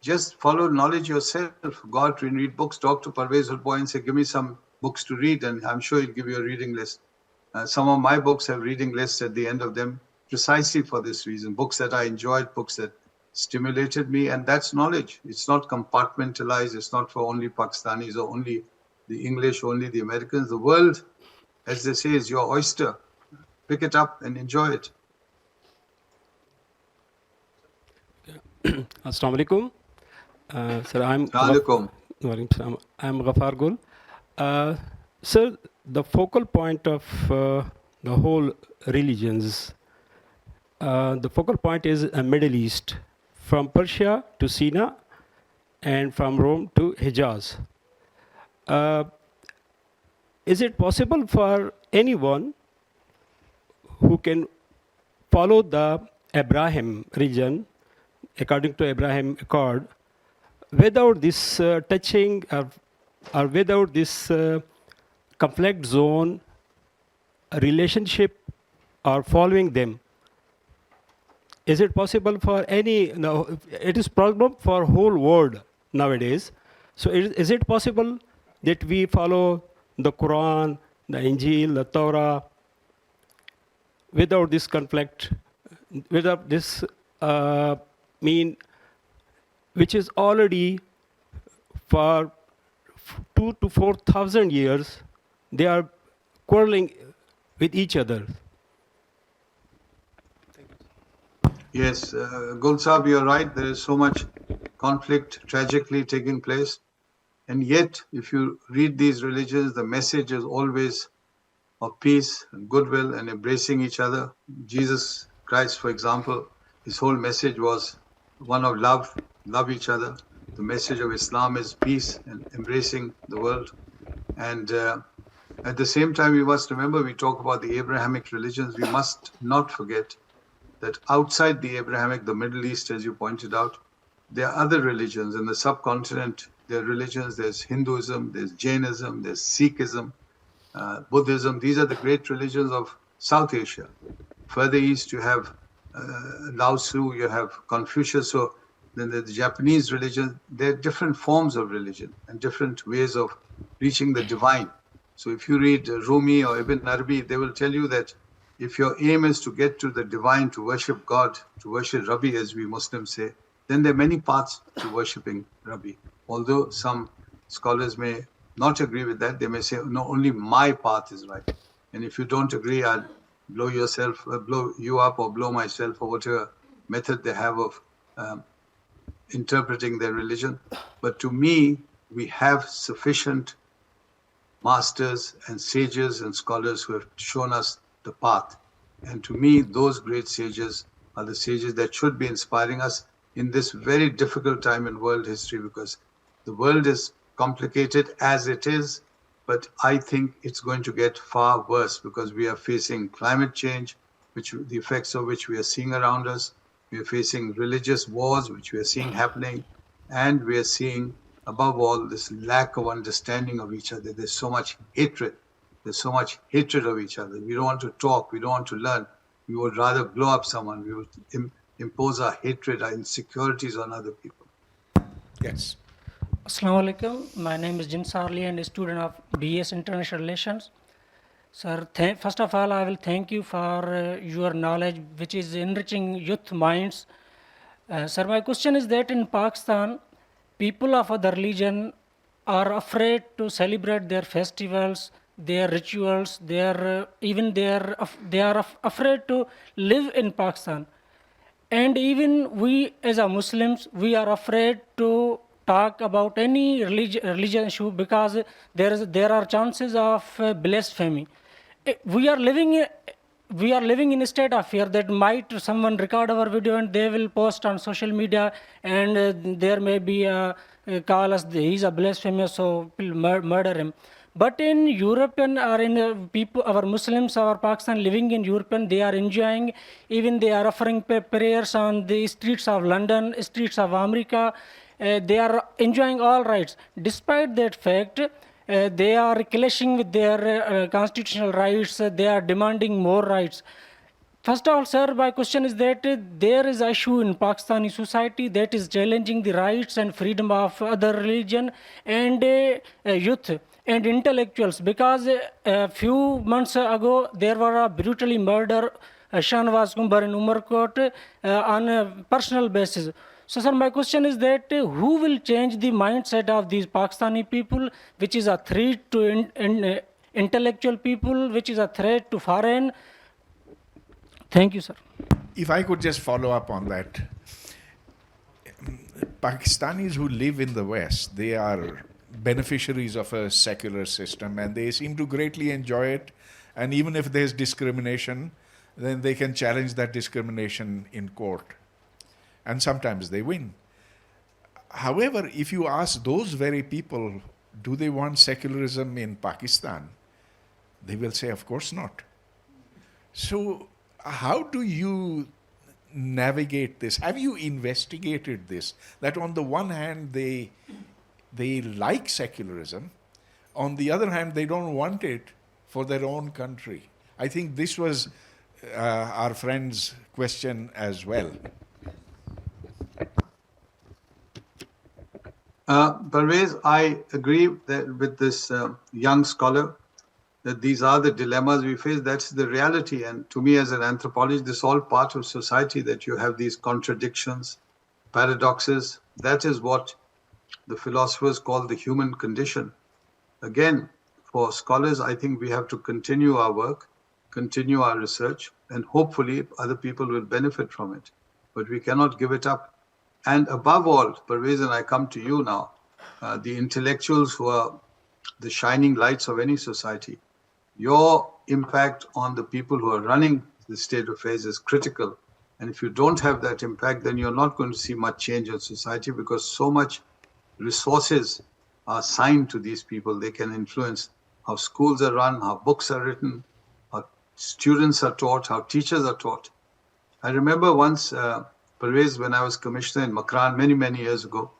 Just follow knowledge yourself. Go out and read books. Talk to Pervez Hoodbhoy and say, give me some books to read, and I'm sure he'll give you a reading list. Some of my books have reading lists at the end of them, precisely for this reason. Books that I enjoyed, books that stimulated me, and that's knowledge. It's not compartmentalized. It's not for only Pakistanis or only the English, only the Americans. The world, as they say, is your oyster. Pick it up and enjoy it. Assalamu alaikum. Sir, I'm Ghaffar Gul. Sir, the focal point of the whole religions, the focal point is a Middle East, from Persia to Sina and from Rome to Hijaz. Is it possible for anyone who can follow the Abraham religion, according to Abraham Accord, without this touching or without this conflict zone relationship or following them? Is it possible for any? No, it is problem for whole world nowadays. So is it possible that we follow the Quran, the Injil, the Torah, without this conflict, without this which is already for 2,000 to 4,000 years, they are quarreling with each other. Yes, Gul Sahab, you're right. There is so much conflict tragically taking place. And yet, if you read these religions, the message is always of peace and goodwill and embracing each other. Jesus Christ, for example, his whole message was one of love each other. The message of Islam is peace and embracing the world. And at the same time, we must remember, we talk about the Abrahamic religions, we must not forget that outside the Abrahamic, the Middle East, as you pointed out, there are other religions in the subcontinent. There are religions, there's Hinduism, there's Jainism, there's Sikhism, Buddhism. These are the great religions of South Asia. Further east, you have Lao Tzu, you have Confucius. So then the Japanese religion, there are different forms of religion and different ways of reaching the divine. So if you read Rumi or Ibn Arabi, they will tell you that if your aim is to get to the divine, to worship God, to worship Rabbi, as we Muslims say, then there are many paths to worshipping Rabbi. Although some scholars may not agree with that. They may say, no, only my path is right. And if you don't agree, I'll blow you up or blow myself, or whatever method they have of interpreting their religion. But to me, we have sufficient masters and sages and scholars who have shown us the path. And to me, those great sages are the sages that should be inspiring us in this very difficult time in world history, because the world is complicated as it is, but I think it's going to get far worse because we are facing climate change, the effects of which we are seeing around us. We are facing religious wars, which we are seeing happening, and we are seeing, above all, this lack of understanding of each other. There's so much hatred. There's so much hatred of each other. We don't want to talk. We don't want to learn. We would rather blow up someone. We would impose our hatred, our insecurities on other people. Yes. Assalamu alaikum. My name is Jinnah Quartet and a student of BS International Relations. Sir, first of all, I will thank you for your knowledge, which is enriching youth minds. Sir, my question is that in Pakistan, people of other religion are afraid to celebrate their festivals, their rituals, they are afraid to live in Pakistan. And even we as a Muslims, we are afraid to talk about any religion issue because there are chances of blasphemy. We are living in a state of fear that might someone record our video and they will post on social media, and there may be call us he's a blasphemous, so murder him. But in European or in people, our Muslims, our Pakistan living in European, they are enjoying, even they are offering prayers on the streets of London, streets of America. They are enjoying all rights. Despite that fact, they are clashing with their constitutional rights. They are demanding more rights. First of all, sir, my question is that there is an issue in Pakistani society that is challenging the rights and freedom of other religion and youth and intellectuals, because a few months ago there were a brutally murder Shahnawaz Kumbar in Umarkot on a personal basis. So sir, my question is that who will change the mindset of these Pakistani people, which is a threat to intellectual people, which is a threat to foreign? Thank you, sir. If I could just follow up on that. Pakistanis who live in the West, they are beneficiaries of a secular system and they seem to greatly enjoy it. And even if there's discrimination, then they can challenge that discrimination in court. And sometimes they win. However, if you ask those very people, do they want secularism in Pakistan? They will say, of course not. So how do you navigate this? Have you investigated this? That on the one hand, they like secularism. On the other hand, they don't want it for their own country. I think this was our friend's question as well. Pervez, I agree with this young scholar that these are the dilemmas we face. That's the reality. And to me as an anthropologist, this is all part of society, that you have these contradictions, paradoxes. That is what the philosophers call the human condition. Again, for scholars, I think we have to continue our work, continue our research, and hopefully other people will benefit from it. But we cannot give it up. And above all, Pervez, and I come to you now, the intellectuals who are the shining lights of any society, your impact on the people who are running the state of affairs is critical. And if you don't have that impact, then you're not going to see much change in society, because so much resources are assigned to these people. They can influence how schools are run, how books are written, how students are taught, how teachers are taught. I remember once, Pervez, when I was commissioner in Makran many, many years ago,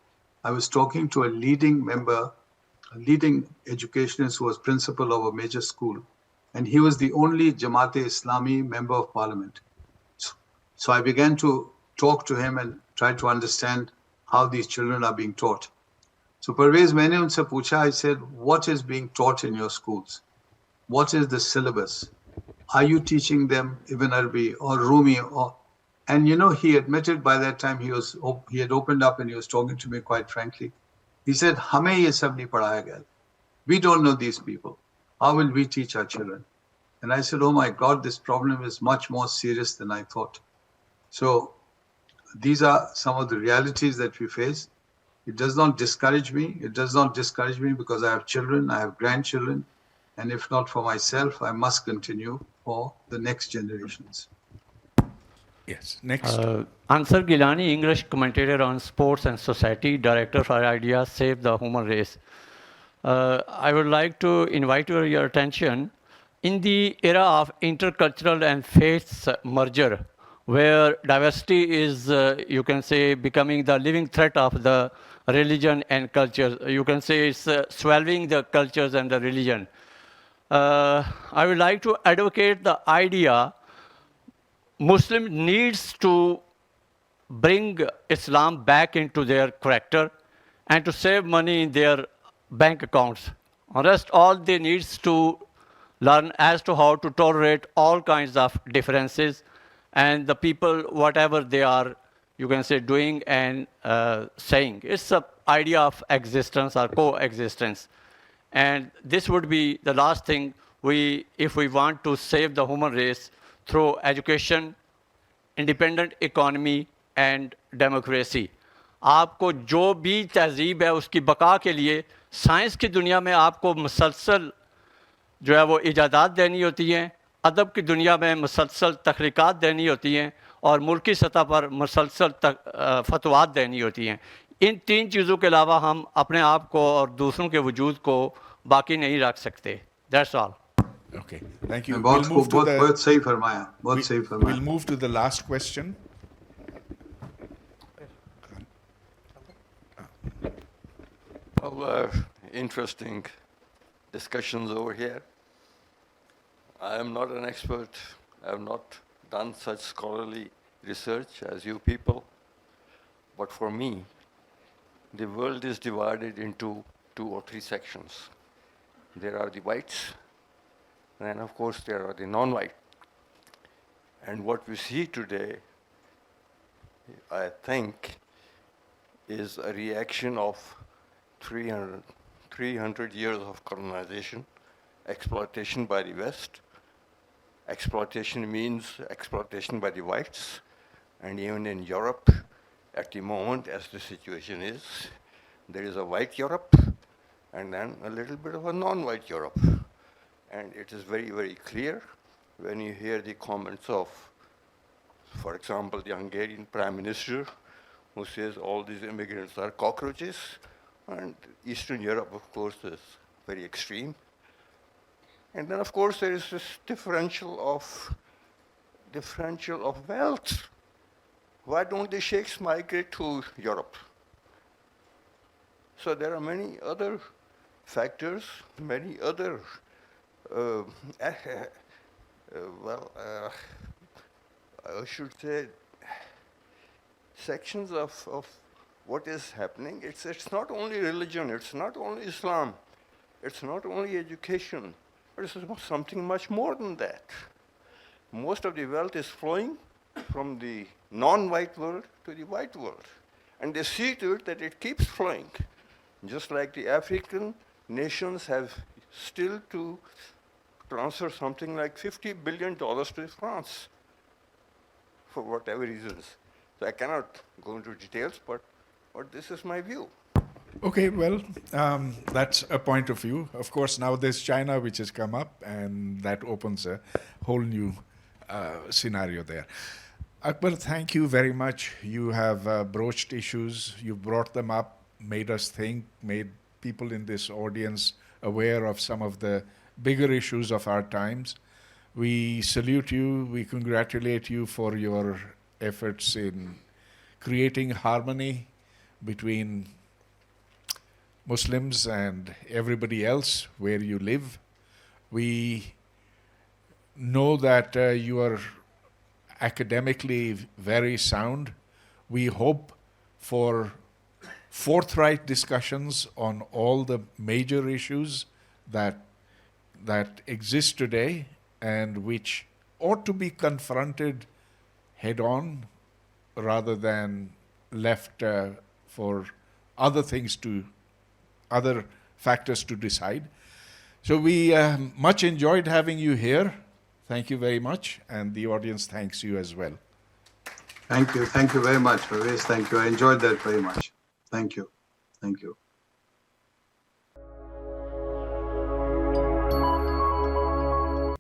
I was talking to a leading member, a leading educationist who was principal of a major school. And he was the only Jamaat-e-Islami member of parliament. So I began to talk to him and try to understand how these children are being taught. So Pervez, maine unse pucha, I said, what is being taught in your schools? What is the syllabus? Are you teaching them Ibn Arabi or Rumi? And you know, he admitted by that time he had opened up and he was talking to me quite frankly. He said, "Hame ye sab nahi padhaya gaya." We don't know these people. How will we teach our children? And I said, oh my God, this problem is much more serious than I thought. So these are some of the realities that we face. It does not discourage me. It does not discourage me because I have children, I have grandchildren, and if not for myself, I must continue for the next generations. Yes, next. Ansar Gilani, English commentator on sports and society, director for Ideas Save the Human Race. I would like to invite your attention in the era of intercultural and faiths merger, where diversity is, you can say, becoming the living threat of the religion and culture. You can say it's swallowing the cultures and the religion. I would like to advocate the idea Muslim needs to bring Islam back into their character and to save money in their bank accounts. The rest, all they needs to learn as to how to tolerate all kinds of differences and the people, whatever they are, you can say, doing and saying. It's an idea of existence or coexistence. And this would be the last thing if we want to save the human race through education, independent economy and democracy. आपको जो भी तहजीब है उसकी बका के लिए science की दुनिया में आपको मुसलसल जो है वो इजादात देनी होती हैं, अदब की दुनिया में मुसलसल तख्लीक़ात देनी होती हैं और मुल्की सतह पर मुसलसल फतवात देनी होती हैं. इन तीन चीज़ों के अलावा हम अपने आप को और दूसरों के वजूद को बाकी नहीं रख सकते. That's all. Okay, thank you. We'll move to the last question. Well, interesting discussions over here. I am not an expert. I have not done such scholarly research as you people. But for me, the world is divided into 2 or 3 sections. There are the whites, and of course there are the non-white. And what we see today, I think, is a reaction of 300 years of colonization, exploitation by the West. Exploitation means exploitation by the whites, and even in Europe, at the moment, as the situation is, there is a white Europe, and then a little bit of a non-white Europe. And it is very, very clear when you hear the comments of, for example, the Hungarian Prime Minister, who says all these immigrants are cockroaches, and Eastern Europe, of course, is very extreme. And then, of course, there is this differential of wealth. Why don't the sheikhs migrate to Europe? So there are many other factors, many other, I should say, sections of what is happening. It's not only religion, it's not only Islam, it's not only education, but it's something much more than that. Most of the wealth is flowing from the non-white world to the white world. And they see to it that it keeps flowing. Just like the African nations have still to transfer something like $50 billion to France for whatever reasons. So I cannot go into details, but this is my view. Okay, well, that's a point of view. Of course, now there's China, which has come up, and that opens a whole new scenario there. Akbar, thank you very much. You have broached issues, you've brought them up, made us think, made people in this audience aware of some of the bigger issues of our times. We salute you, we congratulate you for your efforts in creating harmony between Muslims and everybody else where you live. We know that you are academically very sound. We hope for forthright discussions on all the major issues that exist today and which ought to be confronted head on rather than left for other factors to decide. So we much enjoyed having you here. Thank you very much. And the audience thanks you as well. Thank you. Thank you very much, Pervez. Thank you. I enjoyed that very much. Thank you. Thank you.